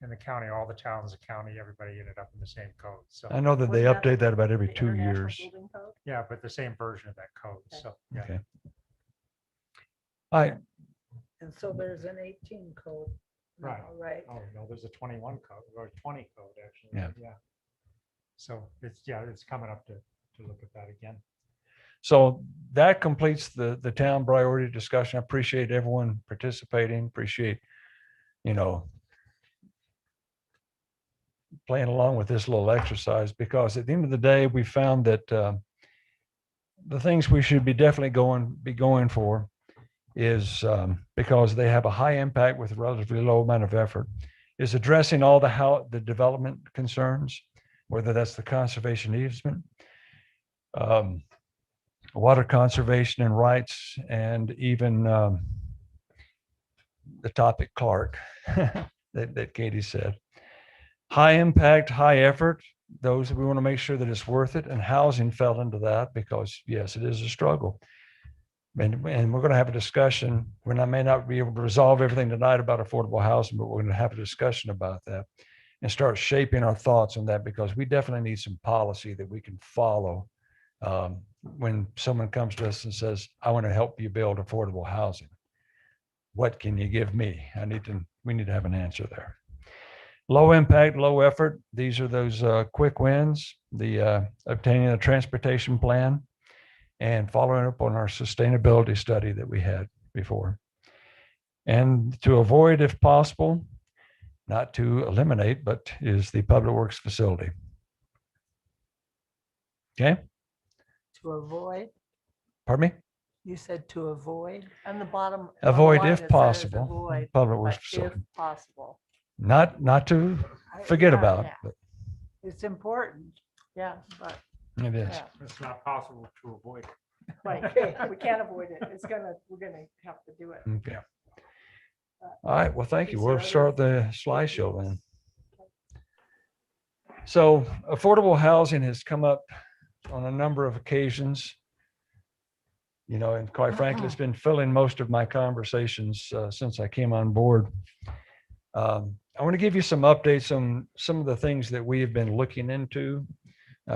C: in the county, all the towns, the county, everybody ended up in the same code. So,
A: I know that they
D: Wasn't that
A: update that about every
D: the
A: 2
D: International
A: years.
D: Building Code?
C: yeah, but the same version of that code.
D: Okay.
C: So, yeah.
A: Okay. All right.
I: And so there's an 18 code.
C: Right.
I: now, Right.
C: Oh, no, there's a 21 code or 20 code actually.
A: Yeah.
C: Yeah. So it's coming up to look at that again.
A: So that completes the town priority discussion. I appreciate everyone participating, appreciate, you know, playing along with this little exercise, because at the end of the day, we found that the things we should be definitely be going for is because they have a high impact with a relatively low amount of effort, is addressing all the development concerns, whether that's the conservation easement, water conservation and rights, and even the topic Clark that Katie said. High impact, high effort, those we want to make sure that it's worth it. And housing fell into that because yes, it is a struggle. And we're going to have a discussion when I may not be able to resolve everything tonight about affordable housing, but we're going to have a discussion about that and start shaping our thoughts on that, because we definitely need some policy that we can follow when someone comes to us and says, I want to help you build affordable housing. What can you give me? We need to have an answer there. Low impact, low effort. These are those quick wins, the obtaining a transportation plan and following up on our sustainability study that we had before. And to avoid, if possible, not to eliminate, but is the public works facility. Okay,
I: To avoid,
A: pardon me?
I: you said to avoid.
D: And the bottom. on the
A: Avoid
D: line,
A: if
D: it says
A: possible,
D: avoid,
A: public
D: but
A: works
D: if
A: facility.
D: possible.
A: Not to forget
I: Yeah,
A: about,
D: yeah.
A: but
I: It's important.
D: Yeah, but,
A: it is.
D: yeah,
C: It's not possible to avoid it.
D: right. We can't avoid it. We're gonna have to do it.
A: Okay. All right, well, thank you.
D: Is
A: We'll
D: there
A: start
D: other-
A: the slideshow then. So affordable housing has come up on a number of occasions. You know, and quite frankly, it's been filling most of my conversations since I came on board. I want to give you some updates on some of the things that we have been looking into.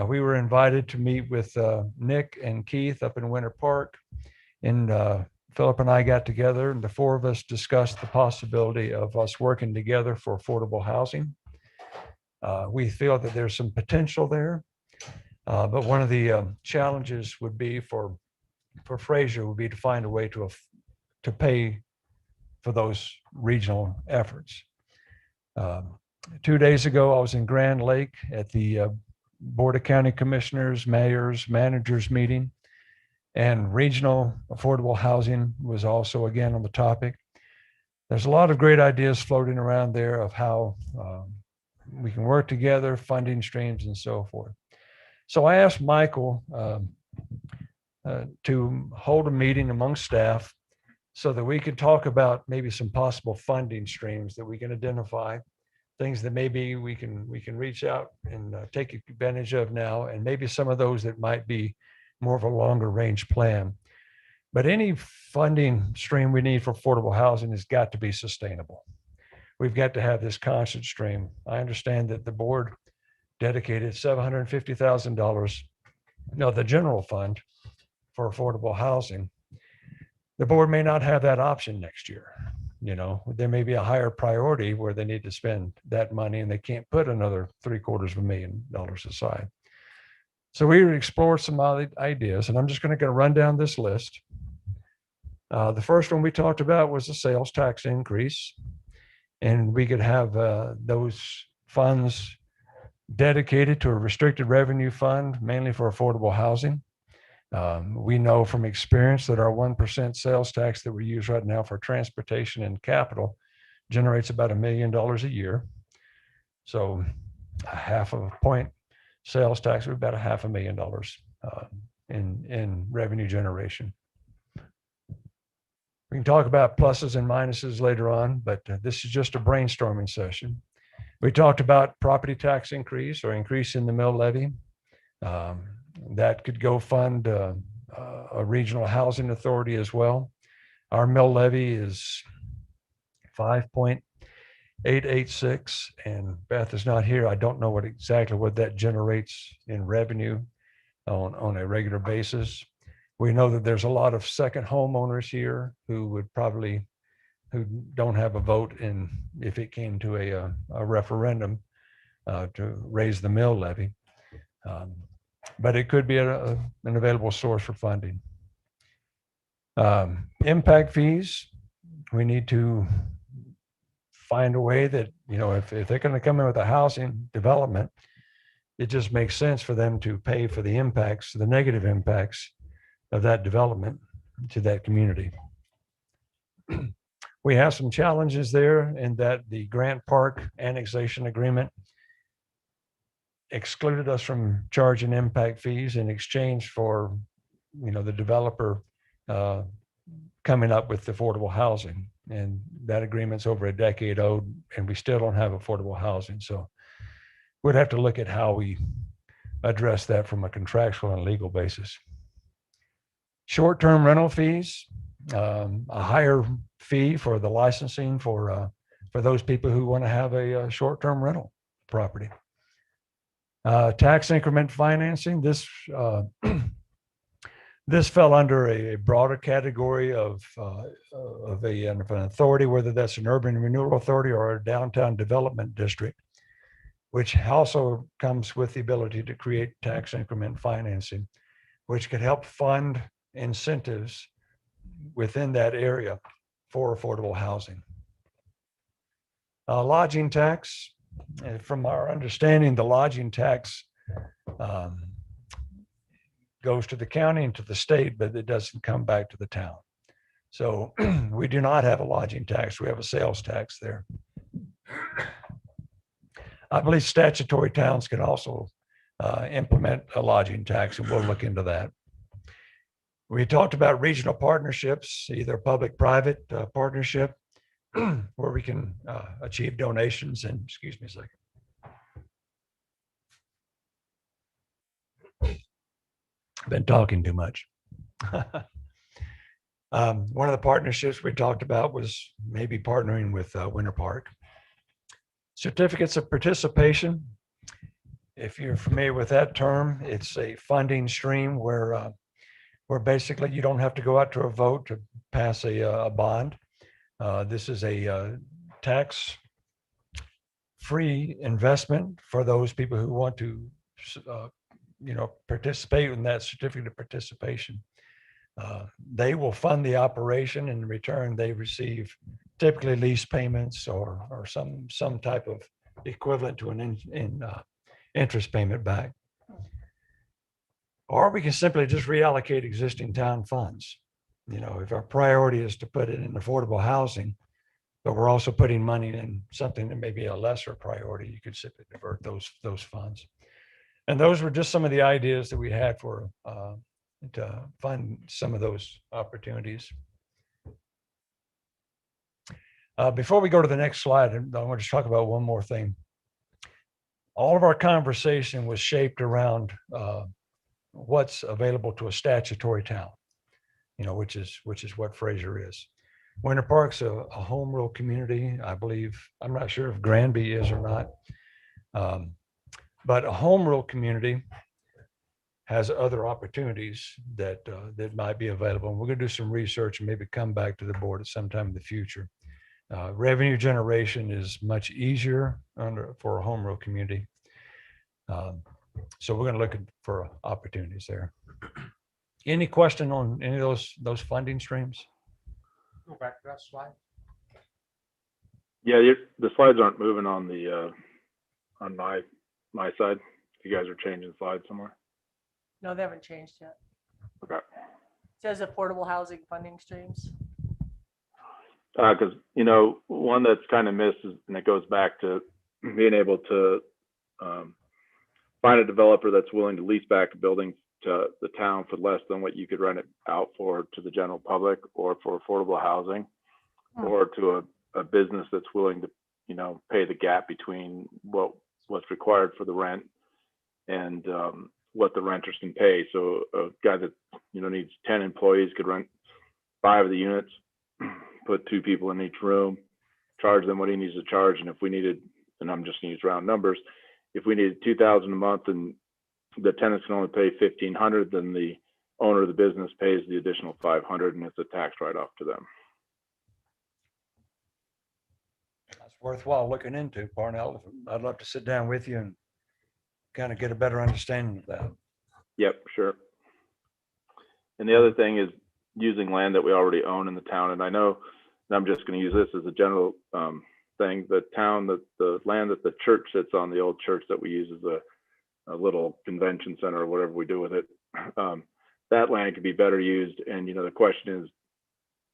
A: We were invited to meet with Nick and Keith up in Winter Park, and Philip and I got together, and the four of us discussed the possibility of us working together for affordable housing. We feel that there's some potential there, but one of the challenges would be for Fraser would be to find a way to pay for those regional efforts. 2 days ago, I was in Grand Lake at the Board of County Commissioners, Mayors, Managers meeting, and regional affordable housing was also again on the topic. There's a lot of great ideas floating around there of how we can work together, funding streams and so forth. So I asked Michael to hold a meeting among staff so that we could talk about maybe some possible funding streams that we can identify, things that maybe we can reach out and take advantage of now, and maybe some of those that might be more of a longer range plan. But any funding stream we need for affordable housing has got to be sustainable. We've got to have this constant stream. I understand that the board dedicated $750,000, the general fund for affordable housing. The board may not have that option next year. You know, there may be a higher priority where they need to spend that money and they can't put another $750,000 aside. So we explored some other ideas, and I'm just going to run down this list. The first one we talked about was the sales tax increase, and we could have those funds dedicated to a restricted revenue fund, mainly for affordable housing. We know from experience that our 1% sales tax that we use right now for transportation and capital generates about $1 million a year. So a half of a point sales tax would be about $500,000 in revenue generation. We can talk about pluses and minuses later on, but this is just a brainstorming session. We talked about property tax increase or increase in the mill levy. That could go fund a regional housing authority as well. Our mill levy is 5.886, and Beth is not here. I don't know exactly what that generates in revenue on a regular basis. We know that there's a lot of second homeowners here who don't have a vote in if it came to a referendum to raise the mill levy. But it could be an available source for funding. Impact fees, we need to find a way that, if they're going to come in with a housing development, it just makes sense for them to pay for the impacts, the negative impacts of that development to that community. We have some challenges there in that the Grant Park annexation agreement excluded us from charging impact fees in exchange for, the developer coming up with affordable housing. And that agreement's over a decade old, and we still don't have affordable housing. So we'd have to look at how we address that from a contractual and legal basis. Short-term rental fees, a higher fee for the licensing for those people who want to have a short-term rental property. Tax increment financing, this this fell under a broader category of an authority, whether that's an urban renewal authority or a downtown development district, which also comes with the ability to create tax increment financing, which could help fund incentives within that area for affordable housing. Lodging tax, from our understanding, the lodging tax goes to the county and to the state, but it doesn't come back to the town. So we do not have a lodging tax. We have a sales tax there. I believe statutory towns can also implement a lodging tax, and we'll look into that. We talked about regional partnerships, either public-private partnership, where we can achieve donations. And excuse me a second. I've been talking too much. One of the partnerships we talked about was maybe partnering with Winter Park. Certificates of participation. If you're familiar with that term, it's a funding stream where basically you don't have to go out to a vote to pass a bond. This is a tax-free investment for those people who want to, participate in that certificate of participation. They will fund the operation, and in return, they receive typically lease payments or some type of equivalent to an interest payment back. Or we can simply just reallocate existing town funds. If our priority is to put it in affordable housing, but we're also putting money in something that may be a lesser priority, you could simply divert those funds. And those were just some of the ideas that we had for to fund some of those opportunities. Before we go to the next slide, I want to talk about one more thing. All of our conversation was shaped around what's available to a statutory town, which is what Fraser is. Winter Park's a home rule community, I believe. I'm not sure if Granby is or not. But a home rule community has other opportunities that might be available. And we're going to do some research and maybe come back to the board at some time in the future. Revenue generation is much easier for a home rule community. So we're going to look for opportunities there. Any question on any of those funding streams?
C: Go back to that slide.
F: Yeah, the slides aren't moving on the on my side. You guys are changing slides somewhere.
D: No, they haven't changed yet.
F: Okay.
D: It says affordable housing funding streams.
F: Because one that's kind of missed is, and it goes back to being able to find a developer that's willing to lease back a building to the town for less than what you could rent it out for to the general public or for affordable housing, or to a business that's willing to, you know, pay the gap between what's required for the rent and what the renters can pay. So a guy that, you know, needs 10 employees could rent 5 of the units, put 2 people in each room, charge them what he needs to charge. And if we needed, and I'm just gonna use round numbers, if we needed 2,000 a month and the tenants can only pay 1,500, then the owner of the business pays the additional 500, and it's a tax write-off to them.
A: That's worthwhile looking into, Parnell. I'd love to sit down with you and kind of get a better understanding of that.
F: Yep, sure. And the other thing is using land that we already own in the town. And I know, and I'm just going to use this as a general thing, the land that the church sits on, the old church that we use as a little convention center or whatever we do with it, that land could be better used. And, you know, the question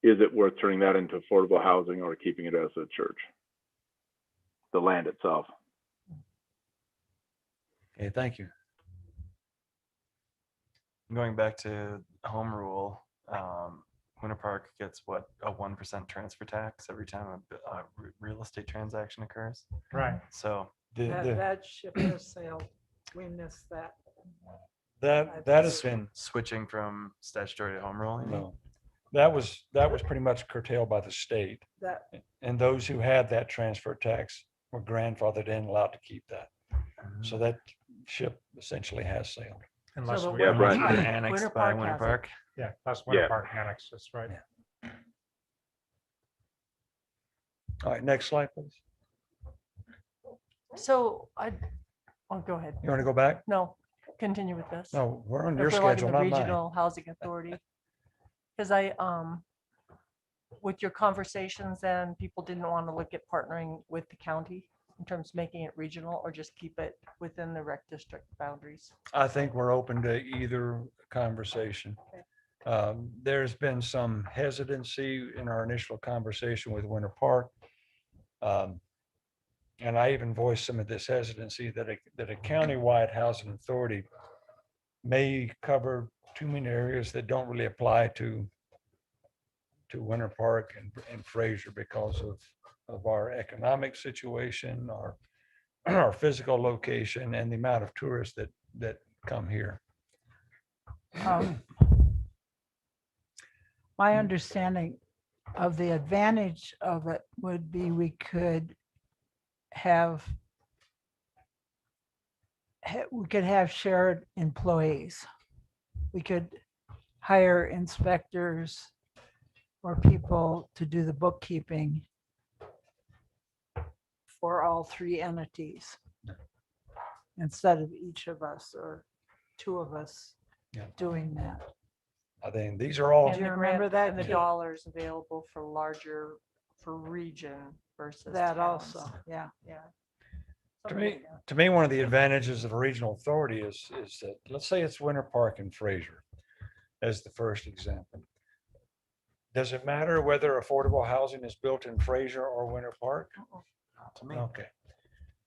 F: is it worth turning that into affordable housing or keeping it as a church? The land itself.
A: Okay, thank you.
G: Going back to home rule, Winter Park gets what, a 1% transfer tax every time a real estate transaction occurs.
C: Right.
G: So
I: That ship has sailed. We missed that.
A: That has been,
G: switching from statutory to home rule, you mean?
A: no, that was pretty much curtailed by the state.
I: That,
A: And those who had that transfer tax were grandfathered in, allowed to keep that. So that ship essentially has sailed.
C: Unless
D: the
C: we,
F: Yeah, Brian.
G: Been annexed
D: Winter
G: by
D: Park
G: Winter
D: has it.
G: Park.
C: yeah, that's Winter
F: Yeah.
C: Park Annex, that's right.
A: Yeah. All right, next slide, please.
D: So go ahead.
A: You want to go back?
D: No, continue with this.
A: No, we're on
D: If
A: your
D: we're like in
A: schedule,
D: the
A: not mine.
D: Regional Housing Authority. Because with your conversations then, people didn't want to look at partnering with the county in terms of making it regional or just keep it within the rec district boundaries.
A: I think we're open to either conversation. There's been some hesitancy in our initial conversation with Winter Park. And I even voiced some of this hesitancy that a countywide housing authority may cover too many areas that don't really apply to Winter Park and Fraser because of our economic situation, our physical location, and the amount of tourists that come here.
I: my understanding of the advantage of it would be we could have shared employees. We could hire inspectors or people to do the bookkeeping for all 3 entities instead of each of us or 2 of us
A: Yeah.
I: doing that.
A: I think these are all,
D: And
I: you
D: the
I: remember
D: grant
I: that,
D: and the
I: Kate?
D: dollars available for region versus
I: That
D: towns.
I: also, yeah.
D: Yeah.
A: to
D: Something
A: me,
D: like that.
A: to me, one of the advantages of a regional authority is that, let's say it's Winter Park and Fraser as the first example. Does it matter whether affordable housing is built in Fraser or Winter Park?
G: Not to me.
A: Okay.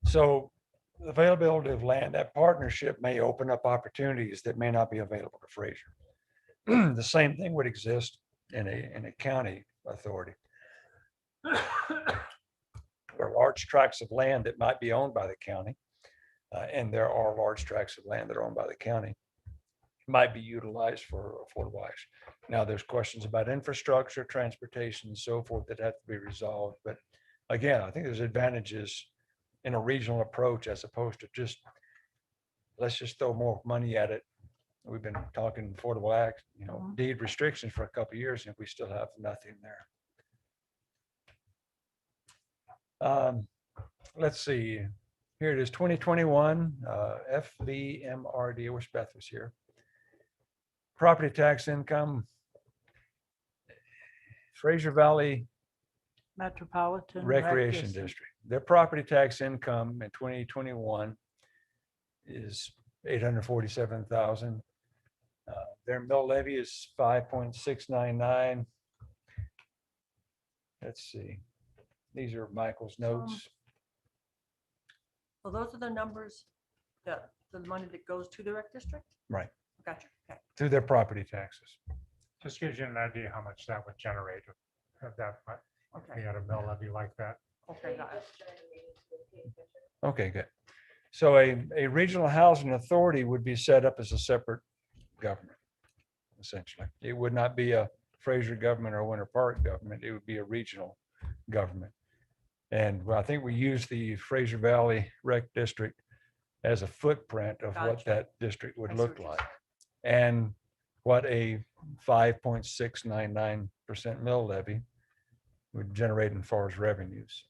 A: So the availability of land, that partnership may open up opportunities that may not be available to Fraser. The same thing would exist in a county authority. There are large tracts of land that might be owned by the county, and there are large tracts of land that are owned by the county, might be utilized for affordable housing. Now, there's questions about infrastructure, transportation, and so forth that have to be resolved. But again, I think there's advantages in a regional approach as opposed to just, let's just throw more money at it. We've been talking affordable act, deed restrictions for a couple of years, and we still have nothing there. Let's see, here it is, 2021, FVMRD, I wish Beth was here. Property tax income. Fraser Valley
I: Metropolitan Rec
A: Recreation District. Their property tax income in 2021 is 847,000. Their mill levy is 5.699. Let's see. These are Michael's notes.
D: So those are the numbers the money that goes to the rec district?
A: Right.
D: Gotcha. Okay.
A: through their property taxes.
C: Just gives you an idea how much that would generate. If that, if we
D: Okay.
C: had a mill levy like that.
D: Okay. Got it.
A: Okay, good. So a regional housing authority would be set up as a separate government, essentially. It would not be a Fraser government or Winter Park government. It would be a regional government. And I think we use the Fraser Valley Rec District as a footprint of what
D: Gotcha.
A: that district would
D: I see
A: look
D: what you're
A: like. And what a 5.699% mill levy would generate as far as revenues.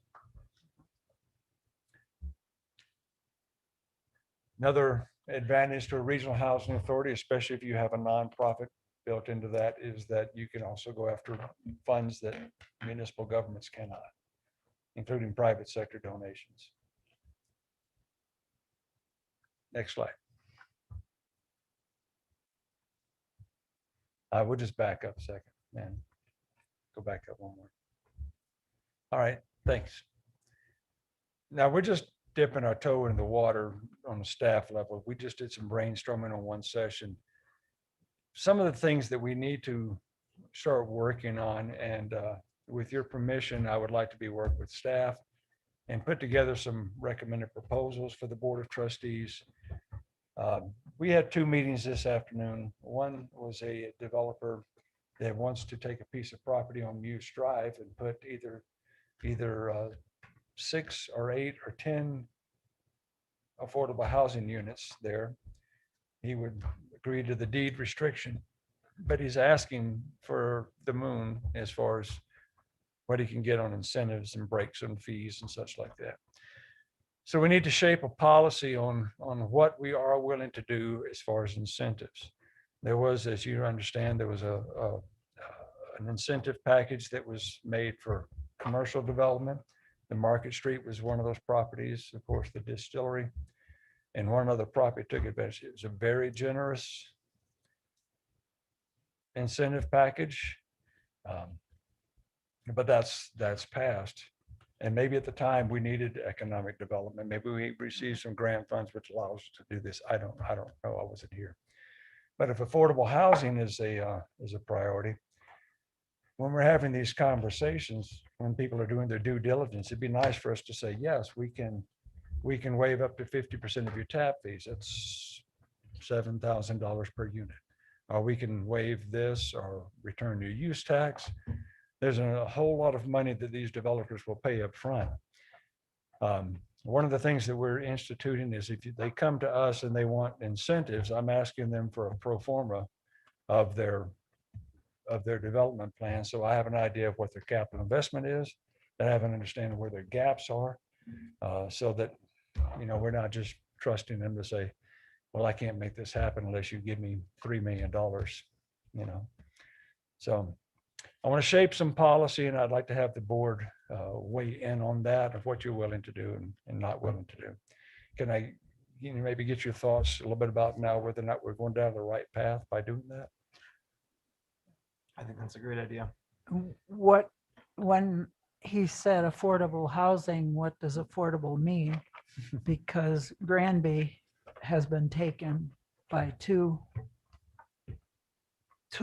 A: Another advantage to a regional housing authority, especially if you have a nonprofit built into that, is that you can also go after funds that municipal governments cannot, including private sector donations. Next slide. I would just back up a second and go back up one more. All right, thanks. Now we're just dipping our toe in the water on the staff level. We just did some brainstorming on one session. Some of the things that we need to start working on, and with your permission, I would like to be working with staff and put together some recommended proposals for the Board of Trustees. We had two meetings this afternoon. One was a developer that wants to take a piece of property on Muse Drive and put either 6 or 8 or 10 affordable housing units there. He would agree to the deed restriction, but he's asking for the moon as far as what he can get on incentives and breaks and fees and such like that. So we need to shape a policy on what we are willing to do as far as incentives. There was, as you understand, there was an incentive package that was made for commercial development. The Market Street was one of those properties, of course, the distillery, and one other property took advantage. It was a very generous incentive package. But that's passed. And maybe at the time we needed economic development. Maybe we received some grant funds which allows us to do this. I don't know. I wasn't here. But if affordable housing is a priority, when we're having these conversations, when people are doing their due diligence, it'd be nice for us to say, yes, we can waive up to 50% of your tap fees. That's $7,000 per unit. Or we can waive this or return your use tax. There's a whole lot of money that these developers will pay up front. One of the things that we're instituting is if they come to us and they want incentives, I'm asking them for a pro forma of their development plan. So I have an idea of what their capital investment is, and I have an understanding where their gaps are, so that, we're not just trusting them to say, well, I can't make this happen unless you give me $3 million, So I want to shape some policy, and I'd like to have the board weigh in on that, of what you're willing to do and not willing to do. Can you maybe get your thoughts a little bit about now whether or not we're going down the right path by doing that?
G: I think that's a great idea.
I: When he said affordable housing, what does affordable mean? Because Granby has been taken by two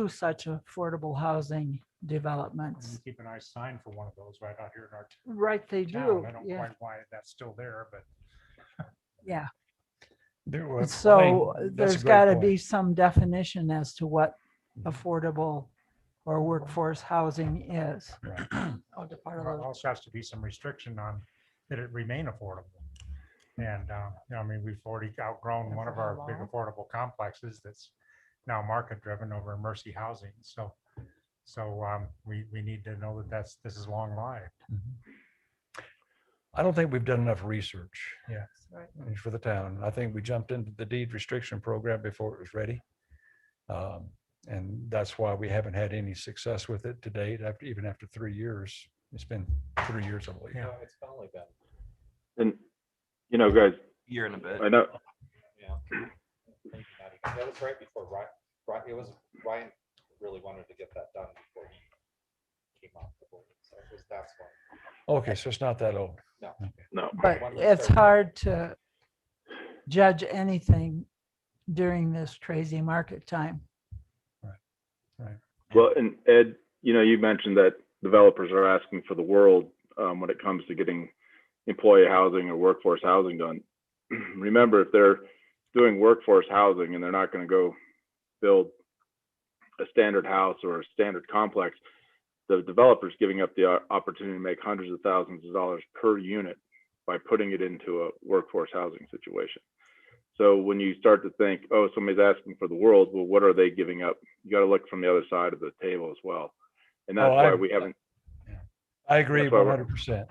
I: such affordable housing developments.
C: We keep an eye sign for one of those right out here in our
I: Right, they
C: town.
I: do.
C: I don't
I: Yeah,
C: quite why that's still there, but
I: yeah.
A: There was-
I: So
A: that's a
I: there's
A: great
I: got to
A: point.
I: be some definition as to what affordable or workforce housing is.
A: Right.
I: Oh, the part of
C: there
I: the-
C: also has to be some restriction on that it remain affordable. And, we've already outgrown one of our big affordable complexes that's now market driven over in Mercy Housing. So we need to know that this is long lived.
A: I don't think we've done enough research.
C: Yeah.
A: For the town. I think we jumped into the deed restriction program before it was ready. And that's why we haven't had any success with it to date, even after 3 years. It's been 3 years, I believe.
C: Yeah.
H: It's only been,
F: And, guys,
G: Year and a bit.
F: I know,
H: maybe not even, that was right before Ryan, it was Ryan really wanted to get that done before he came off the board. So that's why.
A: Okay, so it's not that old.
F: no.
I: But
H: When we
I: it's
H: started-
I: hard to judge anything during this crazy market time.
F: Well, and Ed, you mentioned that developers are asking for the world when it comes to getting employee housing or workforce housing done. Remember, if they're doing workforce housing and they're not going to go build a standard house or a standard complex, the developer's giving up the opportunity to make hundreds of thousands of dollars per unit by putting it into a workforce housing situation. So when you start to think, oh, somebody's asking for the world, well, what are they giving up? You got to look from the other side of the table as well. And that's why we haven't.
A: I agree
F: That's why
A: 100%.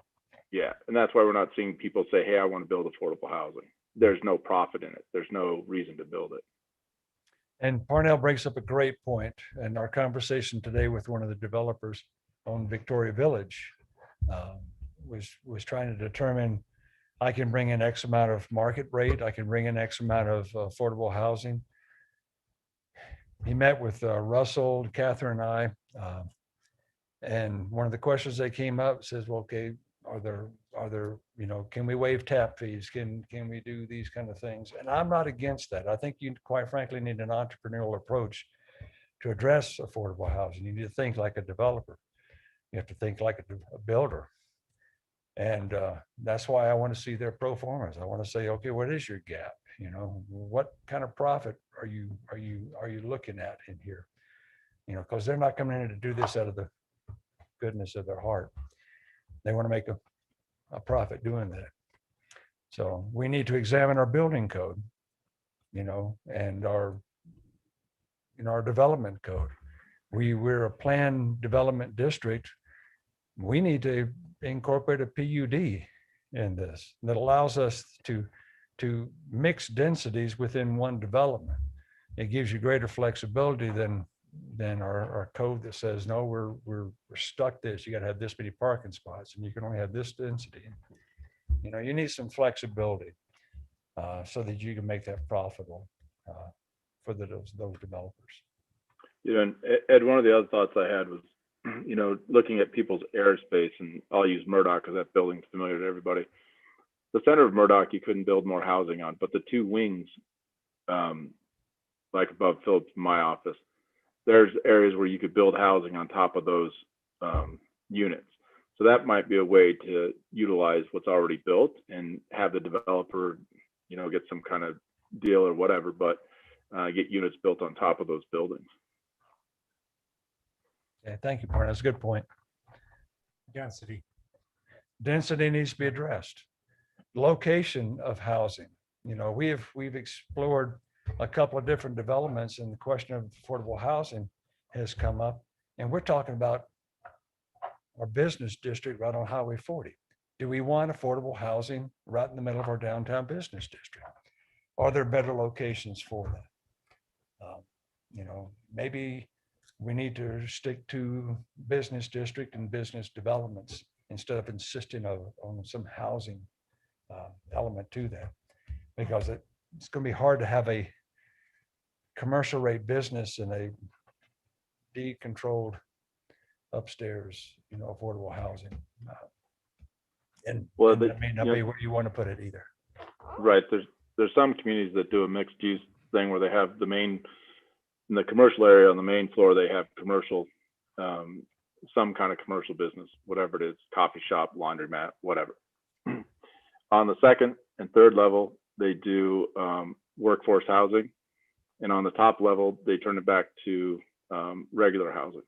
F: Yeah, and that's why we're not seeing people say, hey, I want to build affordable housing. There's no profit in it. There's no reason to build it.
A: And Parnell brings up a great point. And our conversation today with one of the developers on Victoria Village was trying to determine, I can bring in X amount of market rate, I can bring in X amount of affordable housing. He met with Russell, Catherine, and I, and one of the questions that came up says, well, okay, are there, can we waive tap fees? Can we do these kind of things? And I'm not against that. I think you quite frankly need an entrepreneurial approach to address affordable housing. You need to think like a developer. You have to think like a builder. And that's why I want to see their pro formas. I want to say, okay, what is your gap? What kind of profit are you looking at in here? Because they're not coming in to do this out of the goodness of their heart. They want to make a profit doing that. So we need to examine our building code, and our development code. We're a planned development district. We need to incorporate a PUD in this that allows us to mix densities within one development. It gives you greater flexibility than our code that says, no, we're stuck this. You got to have this many parking spots and you can only have this density. You need some flexibility so that you can make that profitable for those developers.
F: And Ed, one of the other thoughts I had was, looking at people's airspace, and I'll use Murdoch because that building's familiar to everybody. The center of Murdoch, you couldn't build more housing on, but the two wings, like above Phillips, my office, there's areas where you could build housing on top of those units. So that might be a way to utilize what's already built and have the developer, get some kind of deal or whatever, but get units built on top of those buildings.
A: Okay, thank you, Parn. That's a good point.
C: Density.
A: Density needs to be addressed. Location of housing. We've explored a couple of different developments, and the question of affordable housing has come up. And we're talking about our business district right on Highway 40. Do we want affordable housing right in the middle of our downtown business district? Are there better locations for that? Maybe we need to stick to business district and business developments instead of insisting on some housing element to that, because it's going to be hard to have a commercial rate business in a decontrolled upstairs, affordable housing. And that may not be where you want to put it either.
F: Right. There's some communities that do a mixed use thing where they have in the commercial area on the main floor, they have commercial, some kind of commercial business, whatever it is, coffee shop, laundromat, whatever. On the second and third level, they do workforce housing. And on the top level, they turn it back to regular housing.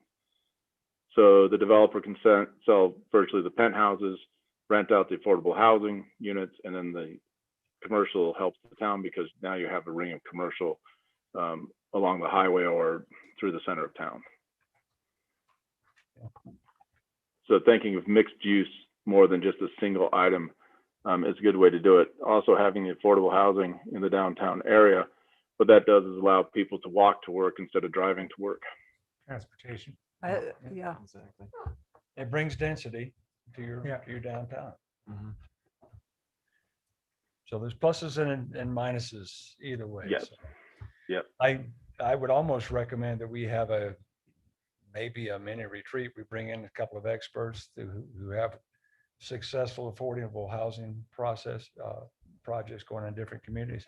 F: So the developer can sell virtually the penthouses, rent out the affordable housing units, and then the commercial helps the town because now you have a ring of commercial along the highway or through the center of town. So thinking of mixed use more than just a single item is a good way to do it. Also having the affordable housing in the downtown area, what that does is allow people to walk to work instead of driving to work.
C: Transportation.
I: Yeah.
G: Exactly.
A: It brings density to your downtown.
G: Mm-hmm.
A: So there's pluses and minuses either way.
F: Yes.
A: So
F: Yep.
A: I would almost recommend that we have maybe a mini retreat. We bring in a couple of experts who have successful affordable housing projects going on in different communities,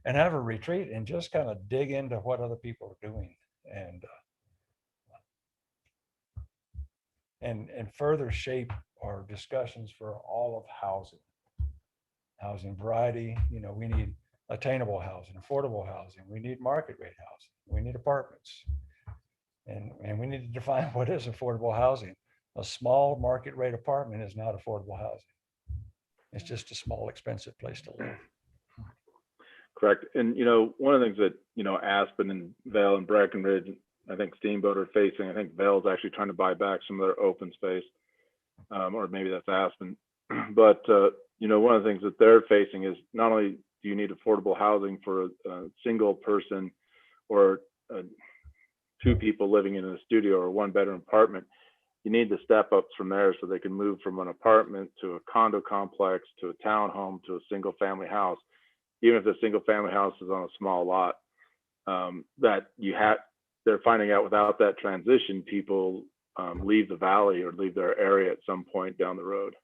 A: and have a retreat and just kind of dig into what other people are doing and further shape our discussions for all of housing variety. You know, we need attainable housing, affordable housing. We need market rate housing. We need apartments. And we need to define what is affordable housing. A small market rate apartment is not affordable housing. It's just a small, expensive place to live.
F: Correct. And, you know, one of the things that, you know, Aspen and Vale and Breckenridge, I think Steamboat are facing, I think Vale's actually trying to buy back some of their open space, or maybe that's Aspen. But, you know, one of the things that they're facing is not only do you need affordable housing for a single person or two people living in a studio or one bedroom apartment, you need the step ups from there so they can move from an apartment to a condo complex to a townhome to a single family house. Even if the single family house is on a small lot, they're finding out without that transition, people leave the valley or leave their area at some point down the road.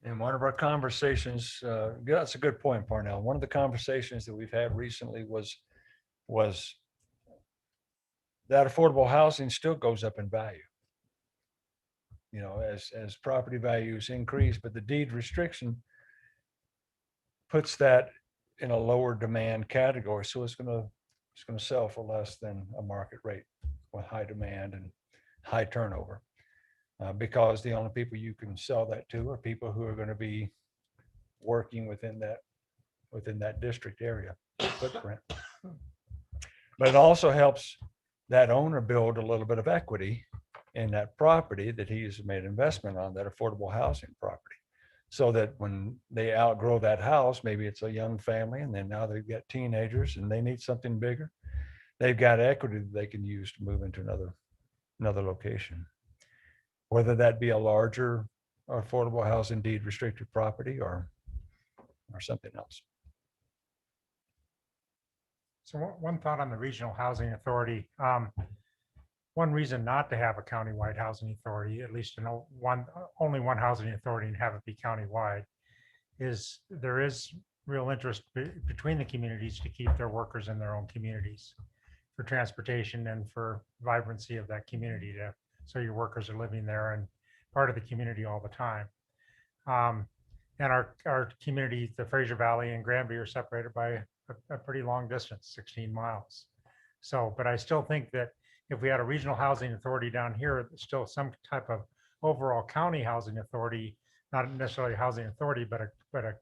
A: And one of our conversations, that's a good point, Parnell. One of the conversations that we've had recently was that affordable housing still goes up in value. You know, as property values increase, but the deed restriction puts that in a lower demand category. So it's going to sell for less than a market rate with high demand and high turnover. Because the only people you can sell that to are people who are going to be working within that district area footprint. But it also helps that owner build a little bit of equity in that property that he's made investment on, that affordable housing property. So that when they outgrow that house, maybe it's a young family and then now they've got teenagers and they need something bigger. They've got equity that they can use to move into another location. Whether that be a larger affordable housing deed restricted property or something else.
C: So one thought on the regional housing authority. One reason not to have a countywide housing authority, at least only one housing authority and have it be countywide, is there is real interest between the communities to keep their workers in their own communities for transportation and for vibrancy of that community, so your workers are living there and part of the community all the time. And our community, the Fraser Valley and Granby, are separated by a pretty long distance, 16 miles. So, but I still think that if we had a regional housing authority down here, still some type of overall county housing authority, not necessarily a housing authority, but a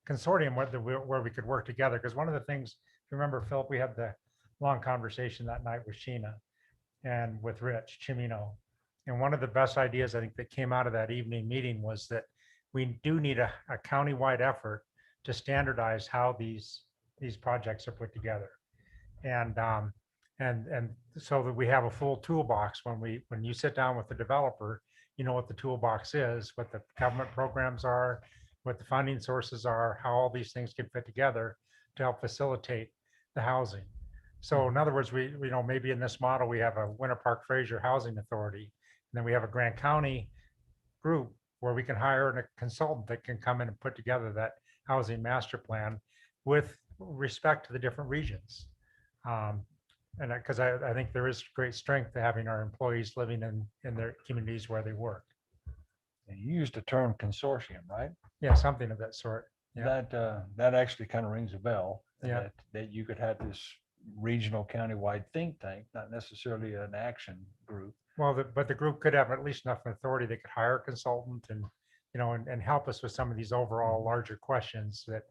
C: consortium where we could work together. Because one of the things, if you remember, Philip, we had the long conversation that night with Sheena and with Rich Chimino. And one of the best ideas I think that came out of that evening meeting was that we do need a county-wide effort to standardize how these projects are put together. And so that we have a full toolbox when you sit down with the developer, you know what the toolbox is, what the government programs are, what the funding sources are, how all these things can fit together to help facilitate the housing. So in other words, we maybe in this model, we have a Winter Park Fraser Housing Authority, and then we have a Grant County group where we can hire a consultant that can come in and put together that housing master plan with respect to the different regions. And because I think there is great strength to having our employees living in their communities where they work.
A: And you used the term consortium, right?
C: Yeah, something of that sort. Yeah.
A: That actually kind of rings a bell.
C: Yeah.
A: That you could have this regional countywide think tank, not necessarily an action group.
C: Well, but the group could have at least enough authority. They could hire a consultant and help us with some of these overall larger questions that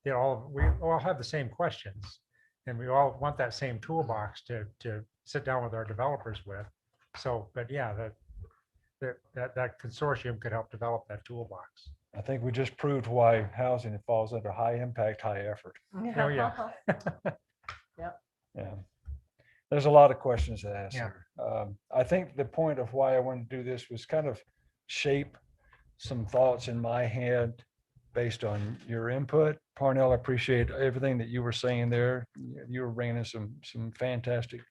C: we all have the same questions. And we all want that same toolbox to sit down with our developers with. So, but yeah, that consortium could help develop that toolbox.
A: I think we just proved why housing falls under high impact, high effort.
C: Oh, yeah.
A: Yeah. There's a lot of questions to ask
C: Yeah.
A: here. I think the point of why I wanted to do this was kind of shape some thoughts in my head based on your input. Parnell, I appreciate everything that you were saying there. You were bringing in some fantastic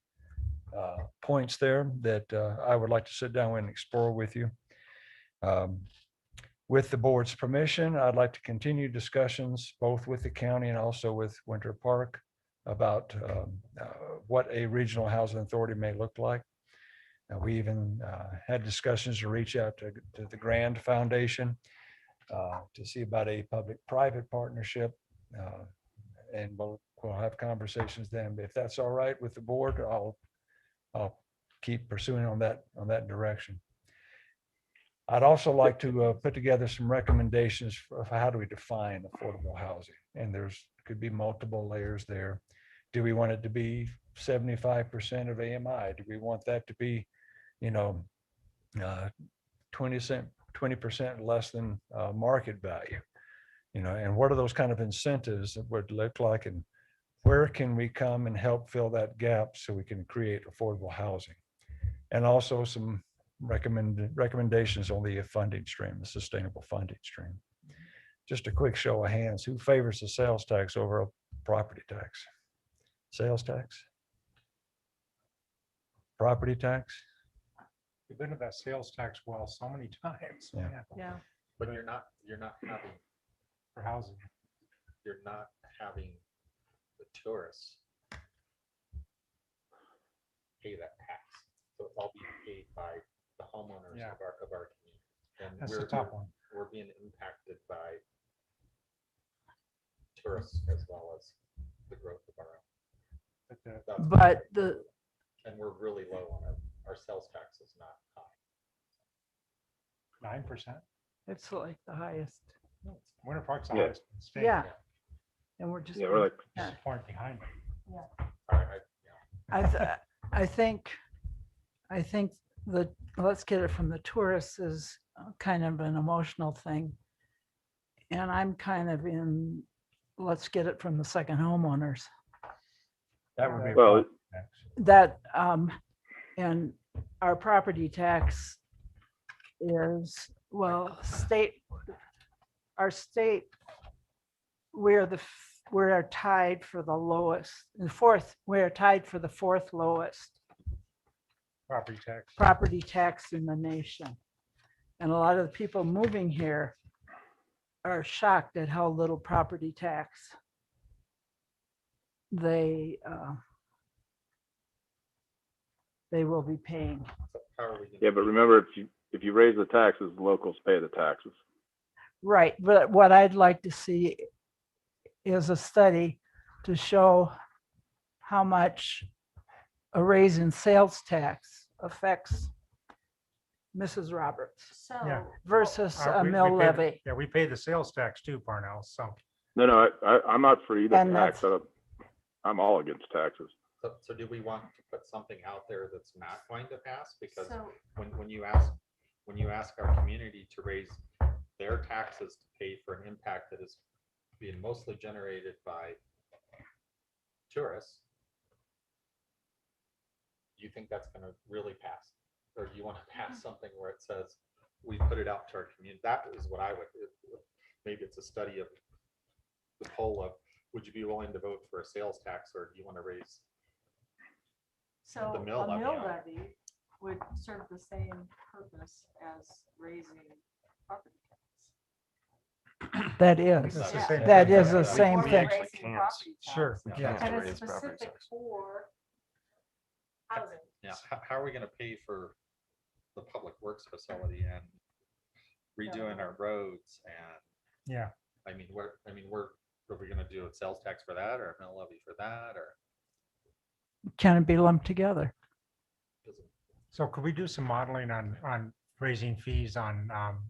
A: points there that I would like to sit down and explore with you. With the board's permission, I'd like to continue discussions both with the county and also with Winter Park about what a regional housing authority may look like. We even had discussions to reach out to the Grand Foundation to see about a public-private partnership. And we'll have conversations then. If that's all right with the board, I'll keep pursuing on that direction. I'd also like to put together some recommendations for how do we define affordable housing? And could be multiple layers there. Do we want it to be 75% of AMI? Do we want that to be, 20% less than market value? And what are those kind of incentives that would look like, and where can we come and help fill that gap so we can create affordable housing? And also some recommendations on the funding stream, the sustainable funding stream. Just a quick show of hands, who favors the sales tax over a property tax? Sales tax? Property tax?
C: We've been to that sales tax well so many times.
A: Yeah.
D: Yeah.
H: But you're not having,
C: For housing.
H: you're not having the tourists pay that tax. So it's all being paid by the homeowners
C: Yeah.
H: of our community. And
C: That's the top one.
H: we're being impacted by tourists as well as the growth of our own. That's-
I: But the,
H: And we're really low on it. Our sales tax is not high.
C: 9%.
I: it's like the highest.
C: Winter Park's the
F: Yeah.
C: highest in the state.
I: Yeah. And we're just.
F: Yeah, we're like,
C: Just a point behind it.
I: I think the, let's get it from the tourists is kind of an emotional thing. And I'm kind of in, let's get it from the second homeowners.
C: That would be. a
F: well,
C: problem next.
I: That, and our property tax is, well, our state, we're tied for the lowest, we're tied for the fourth lowest
C: Property tax.
I: property tax in the nation. And a lot of the people moving here are shocked at how little property tax they will be paying.
H: So how are we gonna
F: yeah, but remember, if you raise the taxes, the locals pay the taxes.
I: Right, but what I'd like to see is a study to show how much a raise in sales tax affects Mrs. Roberts
D: So.
I: versus a
C: We
I: mill
C: pay the-
I: levy.
C: Yeah, we pay the sales tax too, Parnell, so.
F: No, I'm not for either
I: And
F: tax.
I: that's-
F: I'm all against taxes.
H: So do we want to put something out there that's not going to pass? Because
D: So,
H: when you ask our community to raise their taxes to pay for an impact that is being mostly generated by tourists, do you think that's going to really pass? Or do you want to pass something where it says, we put it out to our community? That is what I would, maybe it's a study of the poll of, would you be willing to vote for a sales tax, or do you want to raise?
D: so
H: The mill
D: a
H: levy
D: mill
H: on it.
D: levy would serve the same purpose as raising property tax.
I: That is,
C: That's the
D: Yeah.
C: same
I: that
C: thing.
I: is the
C: We-
I: same
D: Or
C: we
I: thing.
C: actually
D: raising
G: can't.
D: property tax.
C: Sure,
G: We
C: yeah.
G: can't
D: And
G: raise
D: it's
G: property
D: specific
G: tax.
D: for housing.
H: Yeah, how are we gonna pay for the public works facility and redoing our roads? And
C: Yeah,
H: are we gonna do a sales tax for that, or a mill levy for that, or?
I: Can it be lumped together?
H: does it-
C: so could we do some modeling on raising fees on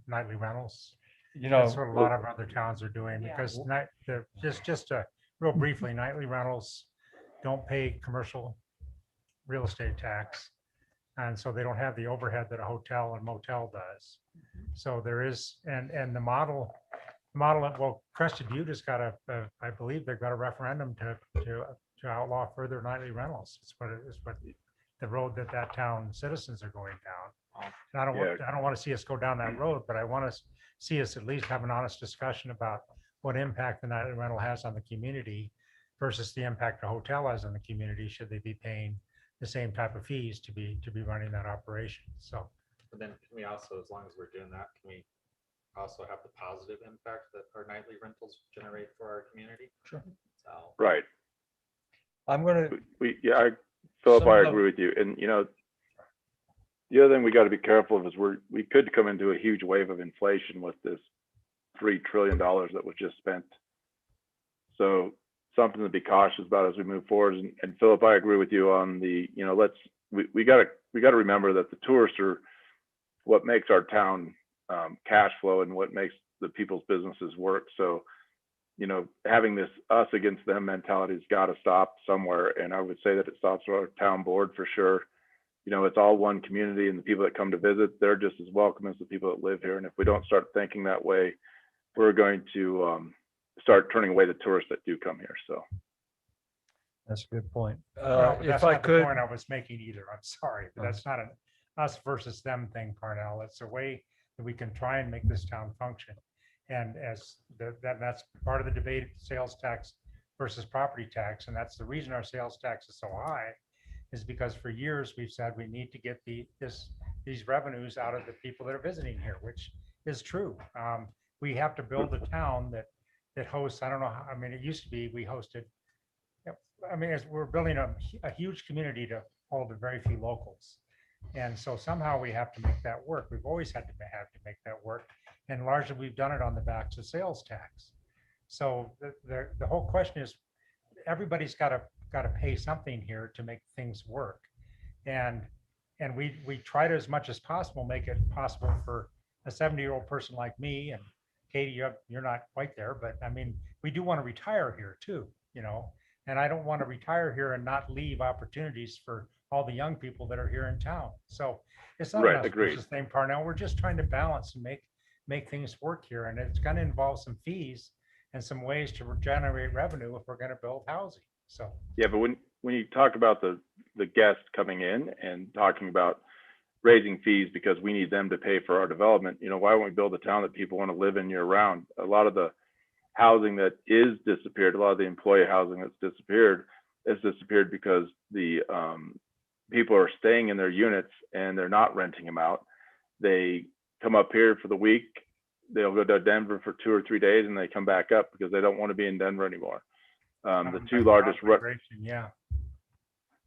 C: nightly rentals?
A: You
C: That's
A: know,
C: what a lot of other towns are doing,
D: Yeah.
C: because just real briefly, nightly rentals don't pay commercial real estate tax. And so they don't have the overhead that a hotel and motel does. So there is, and the model, well, Crested Butte has got I believe they've got a referendum to outlaw further nightly rentals. It's what the road that town citizens are going down. And I don't want to see us go down that road, but I want to see us at least have an honest discussion about what impact the nightly rental has on the community versus the impact a hotel has on the community, should they be paying the same type of fees to be running that operation. So,
H: But then can we also, as long as we're doing that, can we also have the positive impact that our nightly rentals generate for our community.
A: Sure.
H: So,
F: Right.
A: I'm gonna,
F: Philip,
A: Some
F: I
A: of the-
F: agree with you. And, the other thing we got to be careful of is we could come into a huge wave of inflation with this $3 trillion that was just spent. So something to be cautious about as we move forward. And Philip, I agree with you on the, we got to remember that the tourists are what makes our town cash flow and what makes the people's businesses work. So, having this us against them mentality has got to stop somewhere. And I would say that it stops with our town board for sure. It's all one community, and the people that come to visit, they're just as welcome as the people that live here. And if we don't start thinking that way, we're going to start turning away the tourists that do come here. So
A: that's a good point.
C: Well, but that's
A: If I
C: not the
A: could,
C: point I was making either. I'm sorry, but that's not an us versus them thing, Parnell. It's a way that we can try and make this town function. And that's part of the debate, sales tax versus property tax. And that's the reason our sales tax is so high, is because for years we've said we need to get these revenues out of the people that are visiting here, which is true. We have to build a town that hosts, I don't know how, I mean, it used to be we hosted, as we're building a huge community to hold very few locals. And so somehow we have to make that work. We've always had to make that work. And largely we've done it on the backs of sales tax. So the whole question is, everybody's got to pay something here to make things work. And we try to, as much as possible, make it possible for a 70-year-old person like me, and Katie, you're not quite there, but I mean, we do want to retire here too, and I don't want to retire here and not leave opportunities for all the young people that are here in town. So it's not
F: Right,
C: an us
F: agreed.
C: versus them, Parnell. We're just trying to balance and make things work here. And it's going to involve some fees and some ways to generate revenue if we're going to build housing. So
F: yeah, but when you talk about the guests coming in and talking about raising fees because we need them to pay for our development, why won't we build a town that people want to live in year round? A lot of the housing that is disappeared, a lot of the employee housing that's disappeared has disappeared because the people are staying in their units and they're not renting them out. They come up here for the week, they'll go to Denver for 2 or 3 days, and they come back up because they don't want to be in Denver anymore. The two largest,
C: yeah.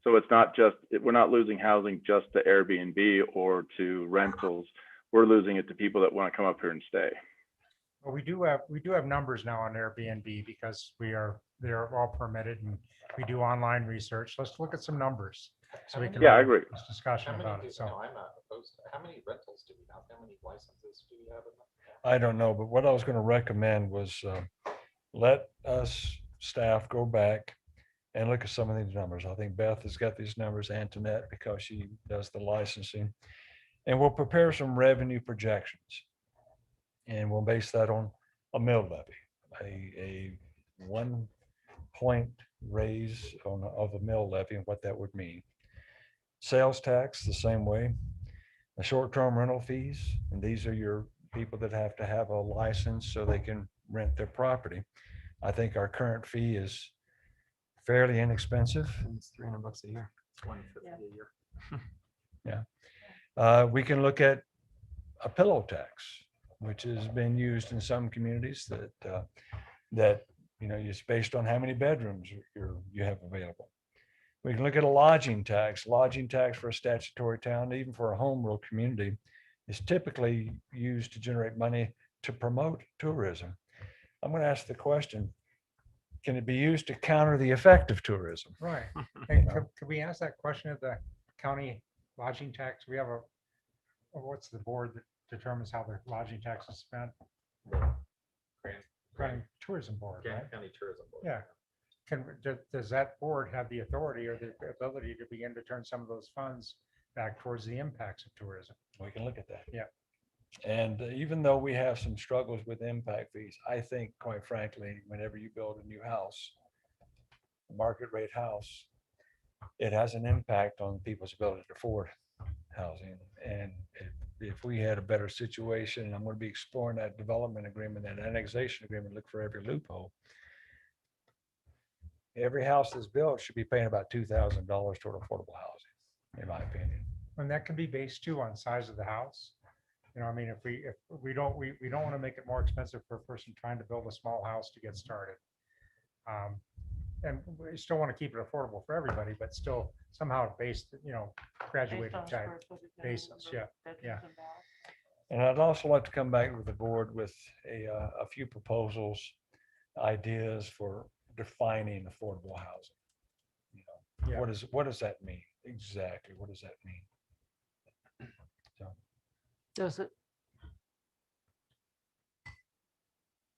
F: so it's not just, we're not losing housing just to Airbnb or to rentals. We're losing it to people that want to come up here and stay.
C: Well, we do have numbers now on Airbnb because they're all permitted, and we do online research. Let's look at some numbers so we can
F: Yeah, I
C: have
F: agree.
C: this discussion
H: how many
C: about
H: do,
C: it. So
H: no, I'm not opposed to, how many rentals do we have? How many licenses do we have in that?
A: I don't know, but what I was going to recommend was let us staff go back and look at some of these numbers. I think Beth has got these numbers, Antoinette, because she does the licensing. And we'll prepare some revenue projections. And we'll base that on a mill levy, a 1 point raise of a mill levy and what that would mean. Sales tax, the same way. The short-term rental fees, and these are your people that have to have a license so they can rent their property. I think our current fee is fairly inexpensive.
G: It's $300 a year.
H: It's $150 a year.
A: We can look at a pillow tax, which has been used in some communities that it's based on how many bedrooms you have available. We can look at a lodging tax for a statutory town, even for a home rule community, is typically used to generate money to promote tourism. I'm going to ask the question, can it be used to counter the effect of tourism?
C: right. And could we ask that question of the county lodging tax? We have what's the board that determines how the lodging tax is spent? Grand Tourism Board, right?
H: Grant County Tourism Board.
C: Yeah. Does that board have the authority or the ability to begin to turn some of those funds back towards the impacts of tourism?
A: We can look at that.
C: Yeah.
A: And even though we have some struggles with impact fees, I think, quite frankly, whenever you build a new house, a market rate house, it has an impact on people's ability to afford housing. And if we had a better situation, and I'm going to be exploring that development agreement, that annexation agreement, look for every loophole. Every house that's built should be paying about $2,000 toward affordable housing, in my opinion.
C: And that can be based too on size of the house. You know, I mean, if we don't want to make it more expensive for a person trying to build a small house to get started. And we still want to keep it affordable for everybody, but still somehow based, graduated type basis. Yeah, yeah.
A: And I'd also like to come back with the board with a few proposals, ideas for defining affordable housing. You know,
C: Yeah.
A: what does that mean? Exactly. What does that mean? So,
I: Does it?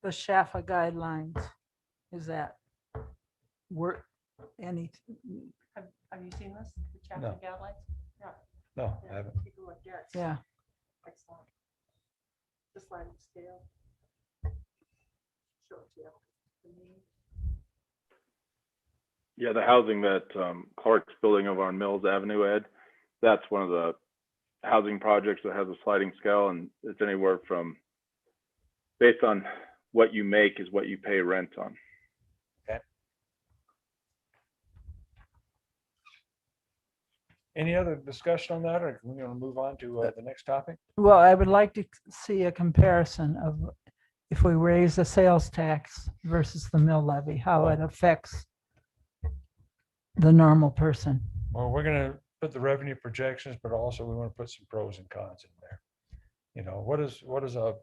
I: The SHAFA guidelines, is that work any,
D: Have you seen this? The chapter
A: No.
D: guidelines? Yeah.
A: no, I haven't.
D: Take a look. Yeah. it's
I: yeah,
D: Excellent. The sliding scale. Show it to you. The need.
F: Yeah, the housing that Clark's building over on Mills Avenue, Ed, that's one of the housing projects that has a sliding scale, and it's anywhere from, based on what you make is what you pay rent on.
A: Any other discussion on that, or we're going to move on to the next topic?
I: well, I would like to see a comparison of if we raise the sales tax versus the mill levy, how it affects the normal person.
A: Well, we're going to put the revenue projections, but also we want to put some pros and cons in there. You know, what does a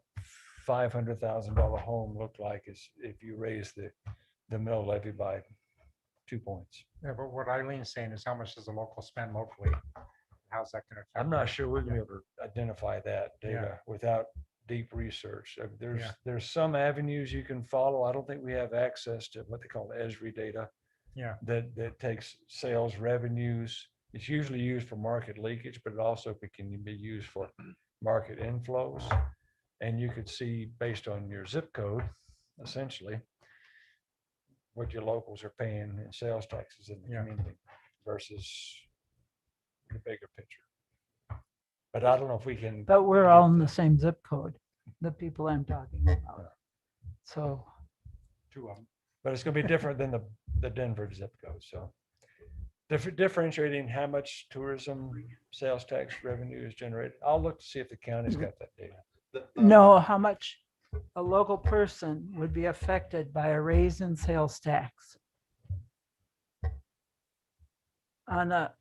A: $500,000 home look like if you raise the mill levy by 2 points?
C: Yeah, but what Eileen's saying is how much does the local spend locally? How's that going to affect?
A: I'm not sure we're going to be able to identify that data without deep research. There's some avenues you can follow. I don't think we have access to what they call ESRI data.
C: Yeah.
A: That takes sales revenues. It's usually used for market leakage, but it also can be used for market inflows. And you could see based on your zip code, essentially, what your locals are paying in sales taxes in the community versus the bigger picture. But I don't know if we can.
I: But we're all in the same zip code, the people I'm talking about. So,
C: 2 of them.
A: But it's going to be different than the Denver zip code. So differentiating how much tourism sales tax revenue is generated. I'll look to see if the county's got that data.
I: know how much a local person would be affected by a raise in sales tax on a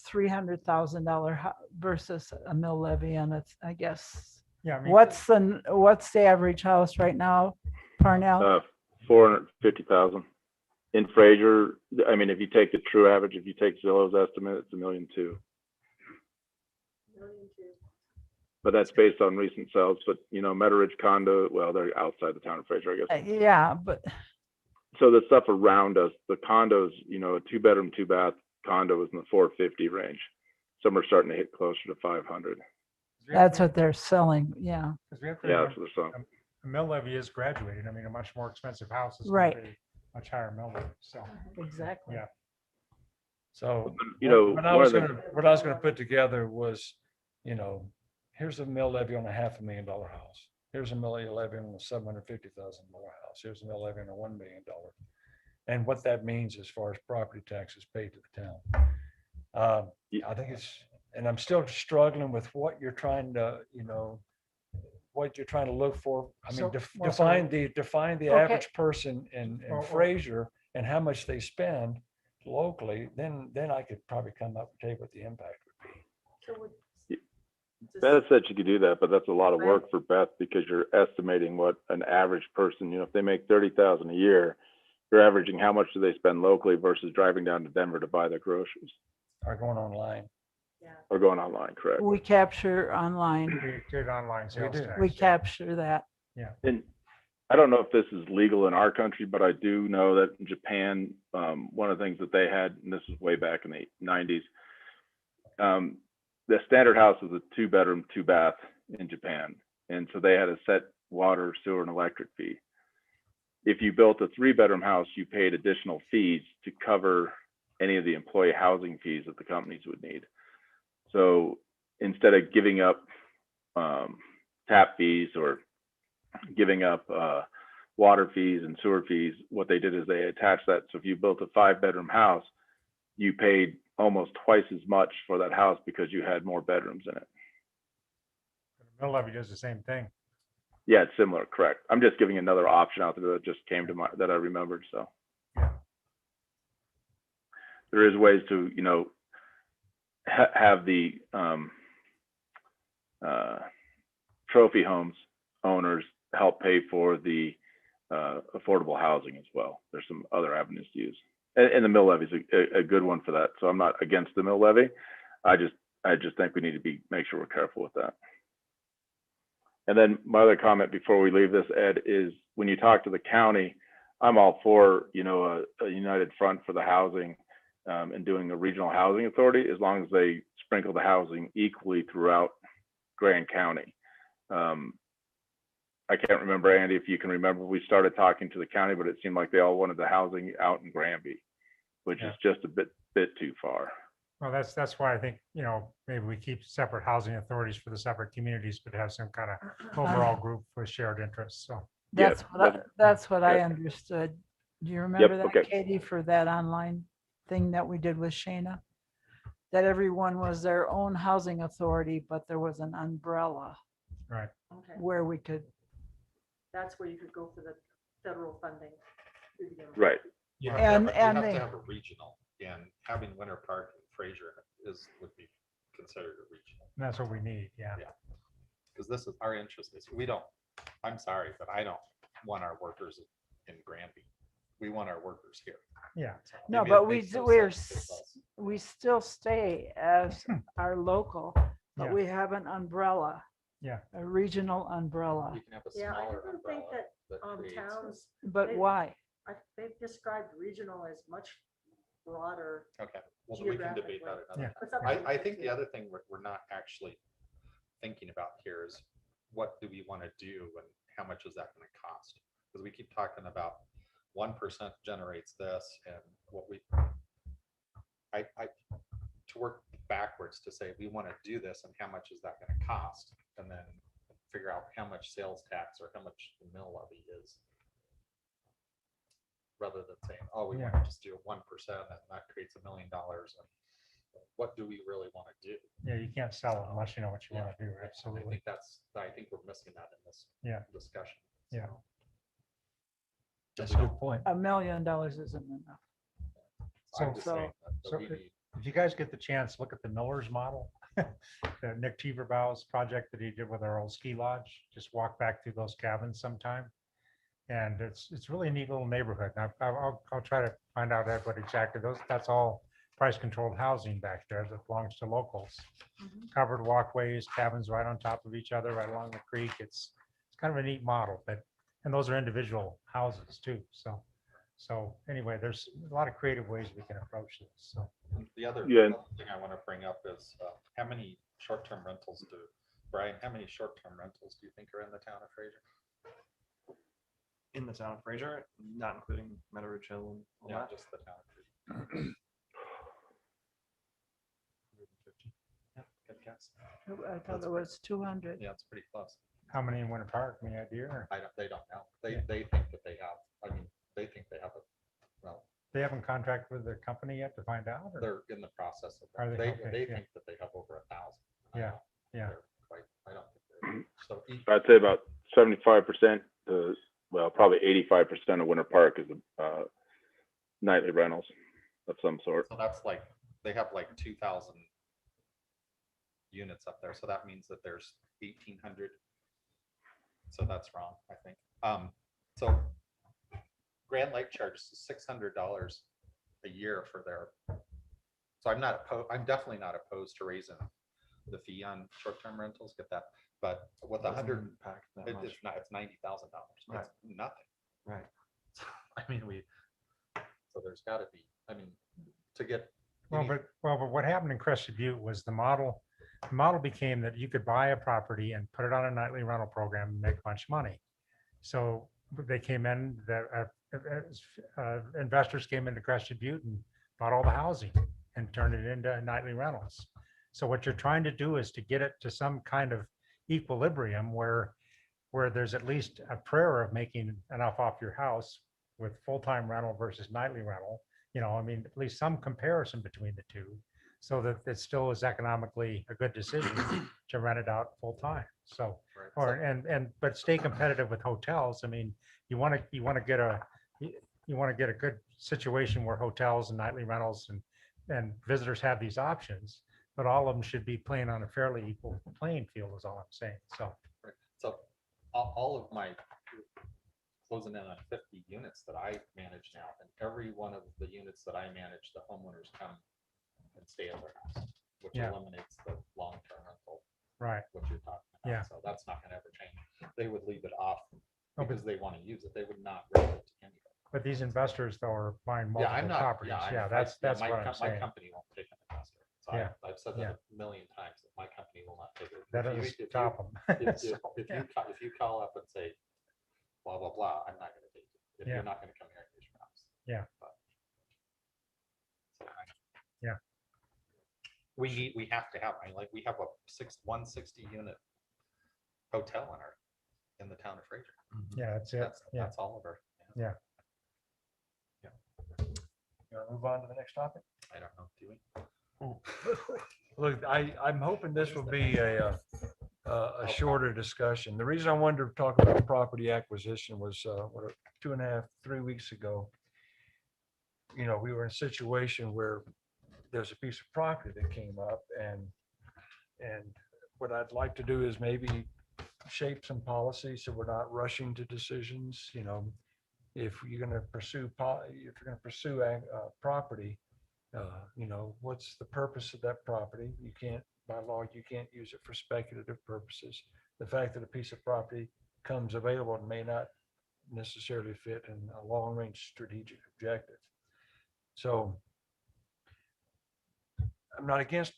I: $300,000 versus a mill levy on it, I guess.
C: Yeah. I mean,
I: What's the average house right now, Parnell?
F: 450,000 in Fraser. I mean, if you take the true average, if you take Zillow's estimate, it's $1.2 million. But that's based on recent sales. But Meadow Ridge condo, well, they're outside the town of Fraser, I guess.
I: Yeah, but
F: So the stuff around us, the condos, a 2-bedroom, 2-bath condo is in the 450 range. Some are starting to hit closer to 500.
I: that's what they're selling. Yeah,
C: Because we have to
F: Yeah,
C: remember,
F: that's what they're selling.
C: a mill levy is graduated. I mean, a much more expensive house is going
I: Right.
C: to be much higher mill levy. So,
I: exactly.
C: Yeah.
A: So, what I
F: one
A: was
F: of the-
A: going to put together was, here's a mill levy on a $500,000 house. Here's a mill levy on a $750,000 house. Here's a mill levy on a $1 million. And what that means as far as property taxes paid to the town. I think and I'm still struggling with what you're trying to, look for. I mean, define the
I: Okay.
A: average person in Fraser and how much they spend locally, then I could probably come up and tell you what the impact would be.
D: So would-
F: Beth said she could do that, but that's a lot of work for Beth because you're estimating what an average person, if they make 30,000 a year, you're averaging how much do they spend locally versus driving down to Denver to buy their groceries
A: Are going online.
F: or going online, correct?
I: We capture online.
C: we did online sales
A: do.
C: tax.
I: We capture that.
F: And I don't know if this is legal in our country, but I do know that in Japan, one of the things that they had, and this was way back in the 90s, the standard house is a 2-bedroom, 2-bath in Japan. And so they had a set water, sewer, and electric fee. If you built a 3-bedroom house, you paid additional fees to cover any of the employee housing fees that the companies would need. So instead of giving up tap fees or giving up water fees and sewer fees, what they did is they attached that. So if you built a 5-bedroom house, you paid almost twice as much for that house because you had more bedrooms in it.
C: Mill levy does the same thing.
F: Yeah, it's similar, correct. I'm just giving another option out there that just came to my, that I remembered, so.
C: Yeah.
F: There is ways to, you know, have the trophy homes owners help pay for the affordable housing as well. There's some other avenues to use. And the mill levy is a good one for that. So I'm not against the mill levy. I just think we need to make sure we're careful with that. And then my other comment before we leave this, Ed, is when you talk to the county, I'm all for, you know, a united front for the housing and doing a regional housing authority, as long as they sprinkle the housing equally throughout Grand County. I can't remember, Andy, if you can remember, we started talking to the county, but it seemed like they all wanted the housing out in Granby, which is just a bit too far.
C: Well, that's why I think, you know, maybe we keep separate housing authorities for the separate communities, but have some kind of overall group with shared interests. So
F: Yeah,
I: That's what I
F: yeah.
I: understood. Do you remember that,
F: okay.
I: Katie, for that online thing that we did with Shayna? That everyone was their own housing authority, but there was an umbrella
C: right.
D: Okay,
I: where we could,
D: that's where you could go for the federal funding. through the umbrella.
F: Right.
H: You
C: Right.
H: have
I: And-
H: to have,
I: and
H: you have
I: they-
H: to have a regional, and having Winter Park and Fraser would be considered a regional.
C: And that's what we need. Yeah.
H: Yeah. Because this is our interest is, we don't, I'm sorry, but I don't want our workers in Granby. We want our workers here.
C: Yeah.
I: no,
H: Maybe it
I: but
H: makes no
I: we're,
H: sense to us.
I: we still stay as our local, but
C: Yeah.
I: we have an umbrella.
C: Yeah.
I: A regional umbrella.
H: You can have a
D: Yeah, I
H: smaller
D: don't think
H: umbrella
D: that
H: creates-
D: towns,
I: But
D: They-
I: why?
D: they've described regional as much broader.
H: Okay, well, we can debate that
D: geographically.
H: another
C: Yeah.
H: time.
D: But some
H: I
D: people
H: think the
D: do.
H: other thing we're not actually thinking about here is what do we want to do and how much is that going to cost? Because we keep talking about 1% generates this and what we, to work backwards to say, we want to do this and how much is that going to cost? And then figure out how much sales tax or how much the mill levy is. Rather than saying, oh, we want to just do 1% and that creates $1 million. And what do we really want to do?
C: Yeah. You can't sell it unless you know what you
H: Yeah.
C: want to do.
H: I
C: Absolutely.
H: think we're missing that in this
C: Yeah.
H: discussion.
C: Yeah.
H: So,
A: That's a good point.
I: $1 million isn't enough.
H: I'm just saying that
C: so
H: we need-
C: If you guys get the chance, look at the Miller's model, the Nick Cheeverbaugh's project that he did with our old ski lodge. Just walk back through those cabins sometime. And it's really a neat little neighborhood. And I'll try to find out what exactly that's all price controlled housing back there that belongs to locals. Covered walkways, cabins right on top of each other, right along the creek. It's kind of a neat model, and those are individual houses too. So anyway, there's a lot of creative ways we can approach this. So
H: The other
F: Yeah.
H: thing I want to bring up is how many short-term rentals Brian, how many short-term rentals do you think are in the town of Fraser?
G: In the town of Fraser, not including Meadow Ridge Hill and all
H: Yeah,
G: that.
H: just the town of Fraser. 150. Yeah, good guess.
I: I thought it was 200.
H: Yeah, it's pretty close.
C: how many in Winter Park? Any idea? Or
H: They don't know.
C: Yeah.
H: They think that they have, they think they have
C: they haven't contracted with their company yet to find out? Or?
H: they're in the process of
C: Are
H: that.
C: they?
H: They
C: Okay, yeah.
H: think that they have over 1,000.
C: Yeah, yeah.
H: I don't think they're, so
F: I'd say about 75% to, well, probably 85% of Winter Park is nightly rentals of some sort.
H: so that's like, they have like 2,000 units up there. So that means that there's 1,800. So that's wrong, I think. So Grand Lake charges $600 a year for their, so I'm definitely not opposed to raising the fee on short-term rentals, get that, but with
G: Doesn't
H: 100,
G: impact that much.
H: it's not, it's $90,000.
G: Right.
H: It's nothing.
G: Right.
H: I mean, so there's gotta be, to get.
C: But what happened in Crested Butte was the model became that you could buy a property and put it on a nightly rental program and make a bunch of money. So they came in, investors came into Crested Butte and bought all the housing and turned it into nightly rentals. So what you're trying to do is to get it to some kind of equilibrium where there's at least a prayer of making enough off your house with full-time rental versus nightly rental. At least some comparison between the two, so that it still is economically a good decision to rent it out full time. So,
H: Right.
C: or,
H: So-
C: but stay competitive with hotels. I mean, you want to get you want to get a good situation where hotels and nightly rentals and visitors have these options, but all of them should be playing on a fairly equal playing field is all I'm saying. So,
H: Right. So all of my closing in on 50 units that I manage now, and every one of the units that I manage, the homeowners come and stay at their house, which
C: Yeah.
H: eliminates the long-term rental,
C: right.
H: what you're talking about.
C: Yeah.
H: So that's not gonna ever change. They would leave it off
C: Oh, but-
H: because they want to use it. They would not rent it to anybody.
C: But these investors though are buying
H: Yeah, I'm
C: multiple
H: not,
C: properties.
H: yeah,
C: Yeah,
H: I-
C: that's
H: my
C: what I'm
H: com- My
C: saying.
H: company won't take an investor. So
C: Yeah.
H: I've said
C: Yeah.
H: that a million times, that my company will not take it.
C: That
H: If you-
C: doesn't
H: if you-
C: stop them.
H: If you call up and say, blah, blah, blah, I'm not gonna take it. If
C: Yeah.
H: you're not gonna come here and use your house.
C: Yeah.
H: But- so
C: Yeah.
H: We have to have, I mean, like, we have a 160 unit hotel in the town of Fraser.
C: Yeah, that's it. Yeah.
H: That's all of our.
C: Yeah.
A: You want to move on to the next topic?
H: I don't know, do we?
A: Look, I'm hoping this will be a shorter discussion. The reason I wanted to talk about property acquisition was, 2.5, 3 weeks ago. You know, we were in a situation where there's a piece of property that came up and what I'd like to do is maybe shape some policy so we're not rushing to decisions, you know. If you're gonna pursue, property, you know, what's the purpose of that property? You can't, by law, you can't use it for speculative purposes. The fact that a piece of property comes available may not necessarily fit in a long-range strategic objective. So I'm not against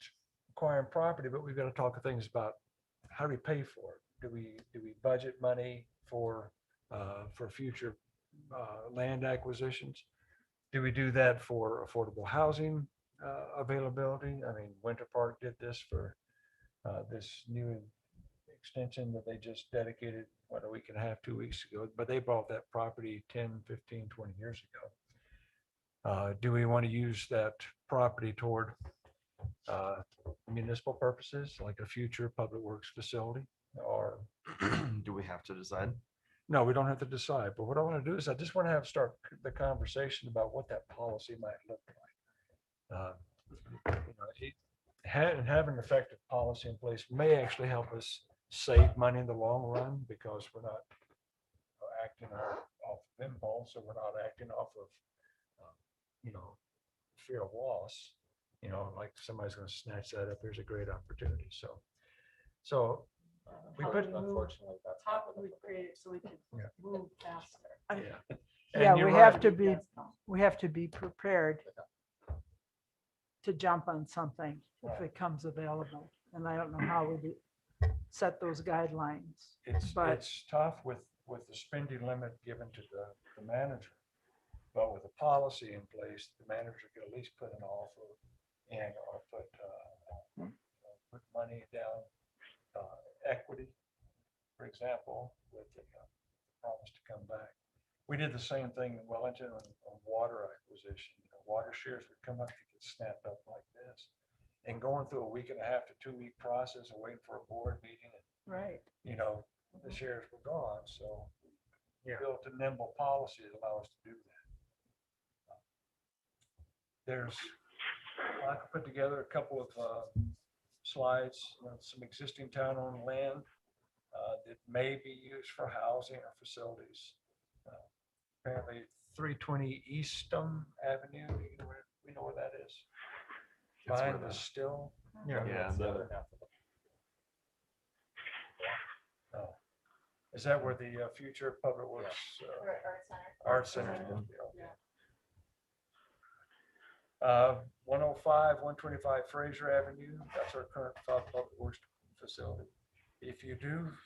A: acquiring property, but we've got to talk of things about how do we pay for it? Do we budget money for future land acquisitions? Do we do that for affordable housing availability? I mean, Winter Park did this for this new extension that they just dedicated, what, a week and a half, 2 weeks ago, but they bought that property 10, 15, 20 years ago. Do we want to use that property toward municipal purposes, like a future public works facility? Or
G: Do we have to decide?
A: no, we don't have to decide, but what I want to do is I just want to start the conversation about what that policy might look like. You know, having an effective policy in place may actually help us save money in the long run because we're not acting off of impulse, or we're not acting off of, you know, fear of loss. You know, like somebody's going to snatch that up. Here's a great opportunity. So we
D: How
A: put,
D: do we move?
H: Unfortunately, that's.
D: How can we create it so we can
A: Yeah.
D: move faster?
A: yeah.
I: Yeah,
A: And you're
I: we have
A: right.
I: to be, we have to be prepared to jump on something if
A: Right.
I: it comes available. And I don't know how we set those guidelines.
A: It's
I: But-
A: tough with the spending limit given to the manager. But with a policy in place, the manager could at least put an offer in or put money down, equity, for example, with the promise to come back. We did the same thing in Wellington on water acquisition. You know, water shares would come up, you could snap up like this. And going through a week and a half to 2 week process of waiting for a board meeting, and,
I: Right.
A: you know, the shares were gone. So we
C: Yeah.
A: built a nimble policy that allows us to do that. I could put together a couple of slides, you know, some existing town-owned land that may be used for housing or facilities. Apparently 320 Eastham Avenue, we know where that is.
G: It's where
A: Behind the still.
C: Yeah.
G: Yeah,
H: That's the
G: the-
H: other half of it.
A: Oh. Is that where the future public works
B: Art Center.
A: art center is
G: Yeah.
A: gonna be? Okay.
B: Yeah.
A: 105, 125 Fraser Avenue, that's our current public works facility. If you do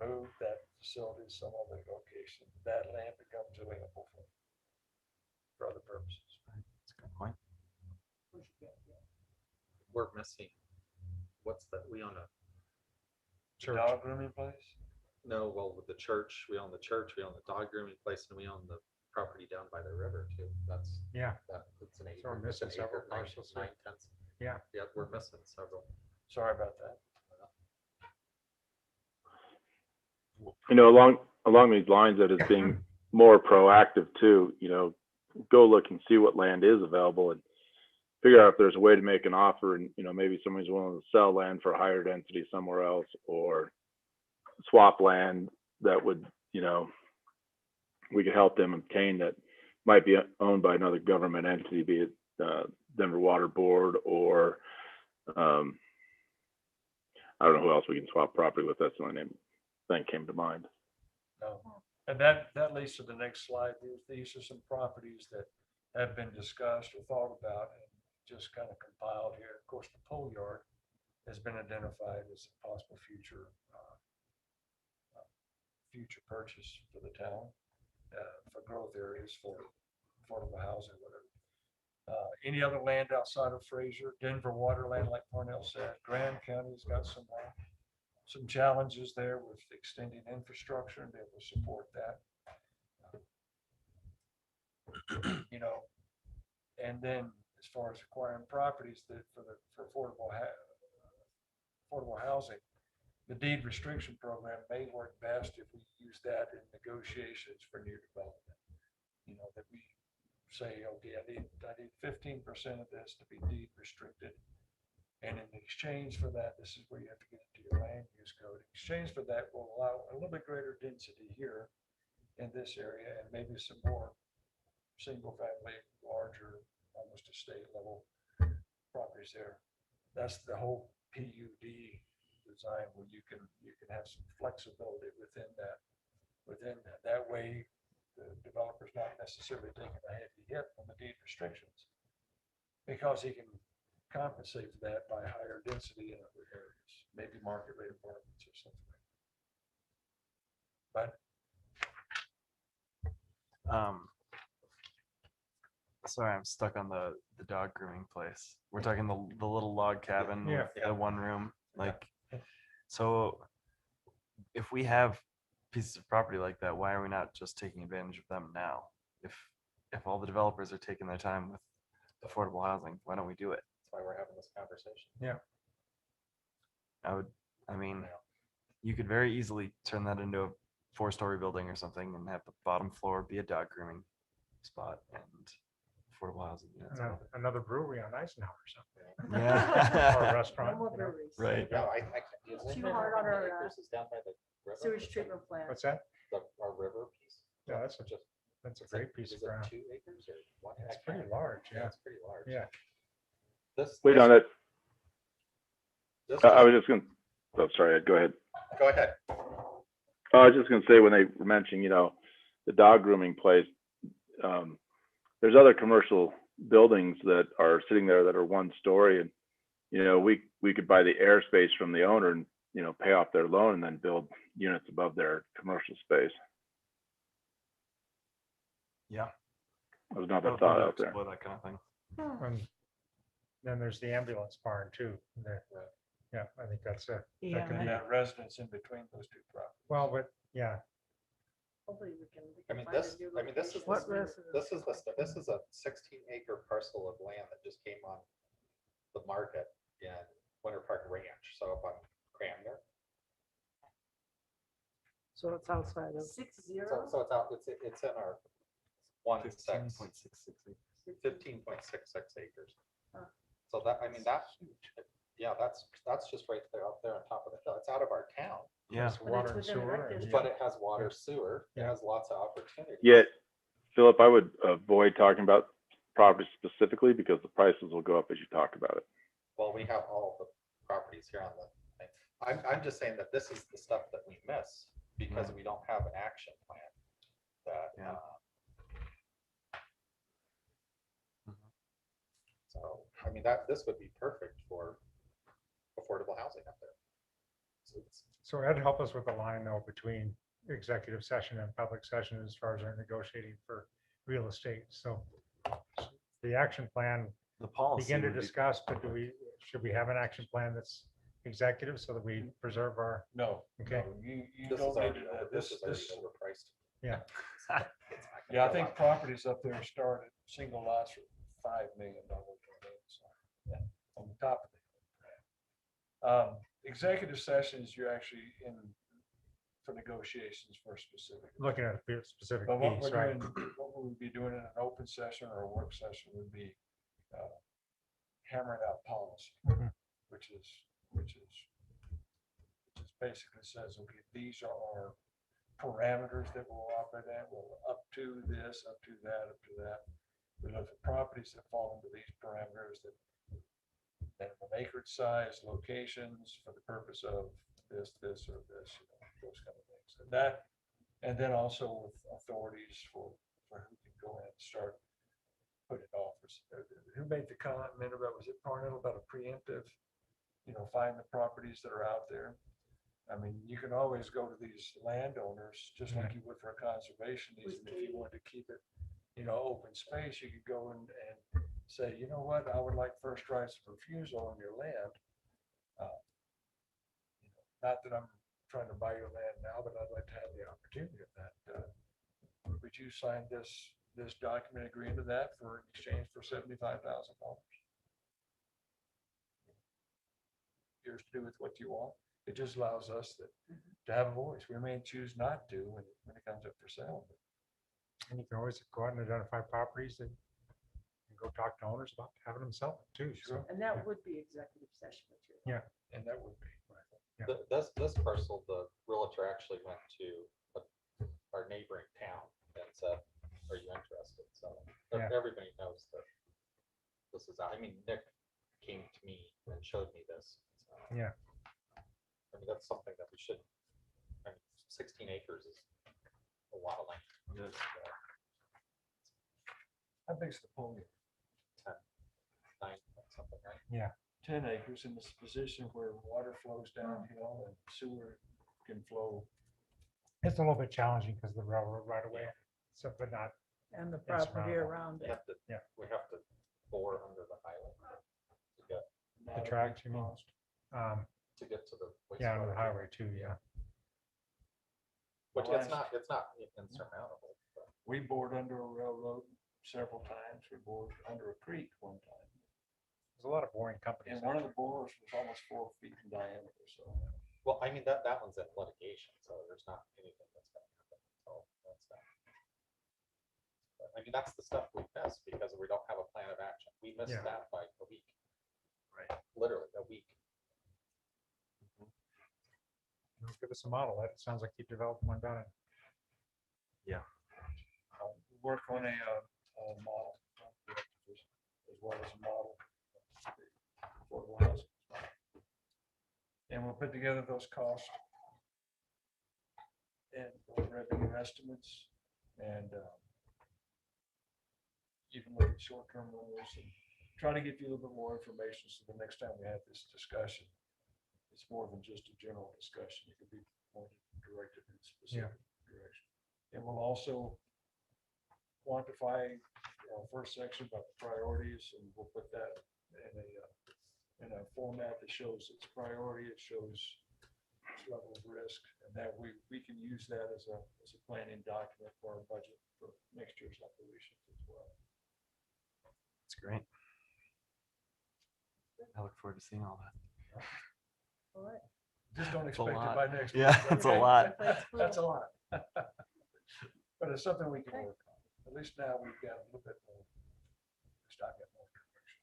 A: move that facility to some other location, that land becomes available for other purposes.
G: That's a good point.
H: We're missing, we own a,
A: Dog grooming place?
H: no, well, with the church, we own the church, we own the dog grooming place, and we own the property down by the river too. That's,
C: Yeah.
H: it's an
C: So we're
H: acre, it's an
C: missing several
H: acre, nine
C: parcels here.
H: 9/10.
C: Yeah.
H: Yeah, we're missing several.
A: Sorry about that.
F: You know, along these lines, that is being more proactive too, you know, go look and see what land is available and figure out if there's a way to make an offer and, you know, maybe somebody's willing to sell land for higher density somewhere else or swap land that would, you know, we could help them obtain that might be owned by another government entity, be it Denver Water Board or I don't know who else we can swap property with. That's the only name thing came to mind.
A: No. And that leads to the next slide. These are some properties that have been discussed or thought about and just kind of compiled here. Of course, the pole yard has been identified as a possible future purchase for the town, for growth areas, for affordable housing, whatever. Any other land outside of Fraser, Denver water land, like Parnell said, Graham County's got some challenges there with extending infrastructure and be able to support that. You know, and then as far as acquiring properties that for affordable housing, the deed restriction program may work best if we use that in negotiations for new development. You know, that we say, okay, I need 15% of this to be deed restricted. And in exchange for that, this is where you have to get into your land use code. In exchange for that will allow a little bit greater density here in this area and maybe some more single family, larger, almost estate level properties there. That's the whole PUD design where you can have some flexibility within that. That way, the developer's not necessarily taking a heavy hit on the deed restrictions because he can compensate for that by higher density in other areas, maybe market rate apartments or something. But
G: sorry, I'm stuck on the dog grooming place. We're talking the little log cabin
C: Yeah.
G: with the one room. Like, so if we have pieces of property like that, why are we not just taking advantage of them now? If all the developers are taking their time with affordable housing, why don't we do it?
H: That's why we're having this conversation.
G: I mean, you could very easily turn that into a 4-story building or something and have the bottom floor be a dog grooming spot and affordable housing units.
C: Another brewery on Eisenhower or something.
G: Yeah.
C: Or a
D: No
C: restaurant.
D: more
C: you know.
D: breweries.
G: Right.
H: Yeah, I can't.
D: It's too hard on our,
H: This is down by the river.
D: Sewage treatment plant.
C: What's that?
H: Our river piece.
C: Yeah, that's a
H: It's
C: great
H: like-
C: piece
H: is
C: of
H: it
C: ground.
H: 2 acres or 1?
C: It's
H: I can't
C: pretty
H: remember.
C: large, yeah.
H: It's pretty large.
C: Yeah.
H: This.
F: Wait on it.
H: This
F: I was just going to, sorry, Ed, go ahead.
H: Go ahead.
F: I was just going to say when they were mentioning, you know, the dog grooming place, there's other commercial buildings that are sitting there that are 1 story and, you know, we could buy the airspace from the owner and, you know, pay off their loan and then build units above their commercial space.
G: Yeah.
F: There's another
G: I would love
F: thought
G: to
F: out there.
G: explore that kind of thing.
C: And then there's the ambulance barn too. Yeah, I think that's a,
I: Yeah.
C: could be-
A: that residence in between those two properties.
C: well, but yeah,
D: Hopefully we can.
H: I mean,
D: find a
H: this
D: new
H: is
D: location.
I: What residence?
H: this is a 16-acre parcel of land that just came on the market in Winter Park Ranch. So up on Cranmer.
I: So it's outside of,
D: 60.
H: So it's out, it's in our 1.6
G: 15.66
H: 15.66 acres.
D: Huh.
H: So that, I mean, that's huge. Yeah, that's just right there, up there on top of the hill. It's out of our town,
G: Yeah.
C: there's water and
D: within the
C: sewer.
D: rec
C: and-
D: district.
H: but it has water, sewer, it
C: Yeah.
H: has lots of opportunities.
F: Yet, Philip, I would avoid talking about properties specifically because the prices will go up as you talk about it.
H: Well, we have all the properties here on the thing. I'm just saying that this is the stuff that we miss because we don't have an action plan that,
G: Yeah.
H: So, I mean, this would be perfect for affordable housing up there. So
C: So Ed, help us with the line though between executive session and public session as far as our negotiating for real estate. So the action plan,
G: The policy.
C: begin to
G: would be-
C: discuss, but should we have an action plan that's executive so that we preserve our,
A: No.
C: Okay.
A: no, You
H: This
A: don't
H: is
A: need
H: already,
A: to,
H: this is already overpriced.
C: yeah.
H: It's not gonna
A: yeah, I
H: go
A: think
H: up.
A: properties up there start at single lots for $5 million. So, yeah, on the top of the hill. Executive sessions, you're actually in for negotiations for specific.
C: Looking at a specific
A: But what
C: piece,
A: we're
C: right?
A: doing, what we would be doing in an open session or a work session would be hammering out policy,
C: Mhm.
A: which basically says, okay, these are our parameters that we'll operate at. Well, up to this, up to that, up to that. We look at properties that fall into these parameters that minimum acreage size, locations for the purpose of this, or this, those kind of things. And that, and then also with authorities for who can go in and start putting offers. Who made the comment about, was it Parnell, about a preemptive, find the properties that are out there? I mean, you can always go to these landowners, just like you would for a conservation easement. If you wanted to keep it, open space, you could go and say, you know what, I would like first rights of refusal on your land. Not that I'm trying to buy your land now, but I'd like to have the opportunity of that. Would you sign this document agreeing to that for exchange for $75,000? Yours to do with what you want. It just allows us to have a voice. We may choose not to when it comes up for sale.
C: And you can always go out and identify properties and go talk to owners about having them sell it too. So,
A: Sure.
D: And that would be executive session material.
A: And that would be.
H: This parcel, the realtor actually went to our neighboring town and said, are you interested? So
C: Yeah.
H: everybody knows that this is, I mean, Nick came to me and showed me this. So,
C: Yeah.
H: I mean, that's something that we should, 16 acres is a lot of land.
A: How big's the pool?
H: 10, 9, something, right?
C: Yeah.
A: 10 acres in this position where water flows downhill and sewer can flow.
C: It's a little bit challenging because of the railroad right away. So, but not,
I: And the
C: It's
I: property
C: round.
I: around
H: We
I: it.
H: have to,
C: Yeah.
H: we have to bore under the highway to get,
A: not
C: the
A: a
C: track,
A: big
C: you mean?
A: cost.
H: to get to the.
C: Yeah, on the
H: wastewater
C: highway
H: treatment.
C: too, yeah.
H: Which
A: The
H: it's
A: last-
H: not insurmountable. But
A: We bored under a railroad several times. We bored under a creek one time.
C: There's a lot of boring companies.
A: And one of the bores was almost 4 feet in diameter, so.
H: Well, I mean, that one's in litigation, so there's not anything that's gonna happen. So that's that. But, I mean, that's the stuff we miss because we don't have a plan of action. We missed
C: Yeah.
H: that by a week.
A: Right.
H: Literally a week.
C: Give us a model. That sounds like you developed one down in
A: Work on a model, as well as a model. Affordable housing. And we'll put together those costs and those revenue estimates and even look at short-term rentals and try to get you a little bit more information so the next time we have this discussion, it's more than just a general discussion. It could be more directed in a specific direction. And we'll also quantify first section about the priorities, and we'll put that in a format that shows its priority, it shows its level of risk, and that we can use that as a planning document for our budget for next year's operations as well.
G: It's great. I look forward to seeing all that.
D: All right.
A: Just don't
G: a
A: expect it
G: lot.
A: by next.
G: Yeah,
A: week,
G: that's a
A: okay?
G: lot.
A: That's a lot. But it's something we can work on. At least now we've got a little bit more. At least I've got more direction.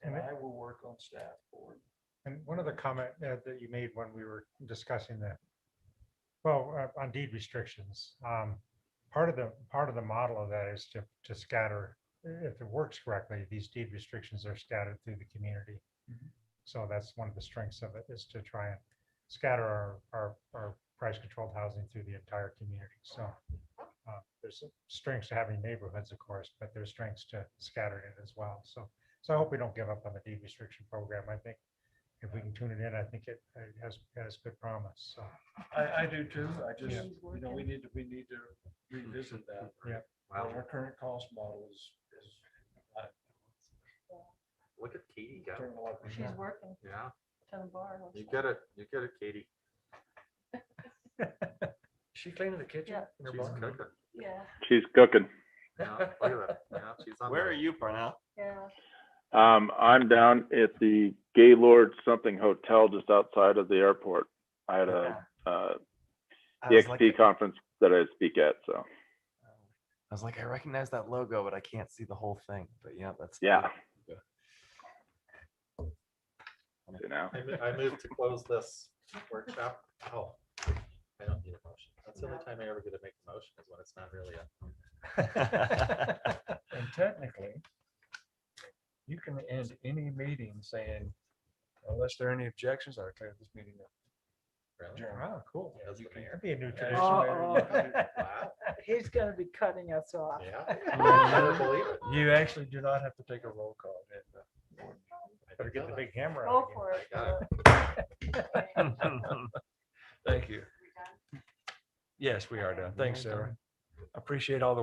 A: And I will work on staff board.
C: And one other comment that you made when we were discussing that, well, on deed restrictions, part of the model of that is to scatter, if it works correctly, these deed restrictions are scattered through the community.
A: Mhm.
C: So that's one of the strengths of it, is to try and scatter our price controlled housing through the entire community. So there's strengths to having neighborhoods, of course, but there's strengths to scattering it as well. So I hope we don't give up on the deed restriction program. I think if we can tune it in, I think it has good promise. So
A: I do too. I just,
C: Yeah.
A: we need to revisit that.
C: Yeah.
A: Our current cost model is not
H: Look at Katie go.
A: turning a lot of
D: She's working
H: Yeah,
D: to the bar.
H: you get it, Katie.
A: She cleaning the kitchen?
D: Yeah.
A: in her
H: She's
A: barn?
H: cooking.
D: Yeah,
F: She's cooking.
H: Yeah, look at that. Yeah, she's on
G: Where
H: there.
G: are you, Parnell?
D: yeah.
F: I'm down at the Gaylord something hotel just outside of the airport. I had a
G: I was like,
F: EXP conference that I speak at, so
G: I recognize that logo, but I can't see the whole thing. But yeah, that's
F: yeah.
G: good.
F: You know,
H: I moved to close this workshop. Oh, I don't need a motion. That's the only time I ever get to make a motion is when it's not really a.
A: And technically, you can end any meeting saying, unless there are any objections, I declare this meeting up.
H: Really?
A: Oh, cool.
H: As the mayor.
C: That'd be a new tradition.
H: Wow.
I: He's gonna be cutting us off.
H: Yeah. I better believe it.
A: You actually do not have to take a roll call.
C: I better get the big hammer
B: Go
C: out
B: for it.
H: I got
A: Thank you. Yes, we are done. Thanks, Sarah. Appreciate all the work.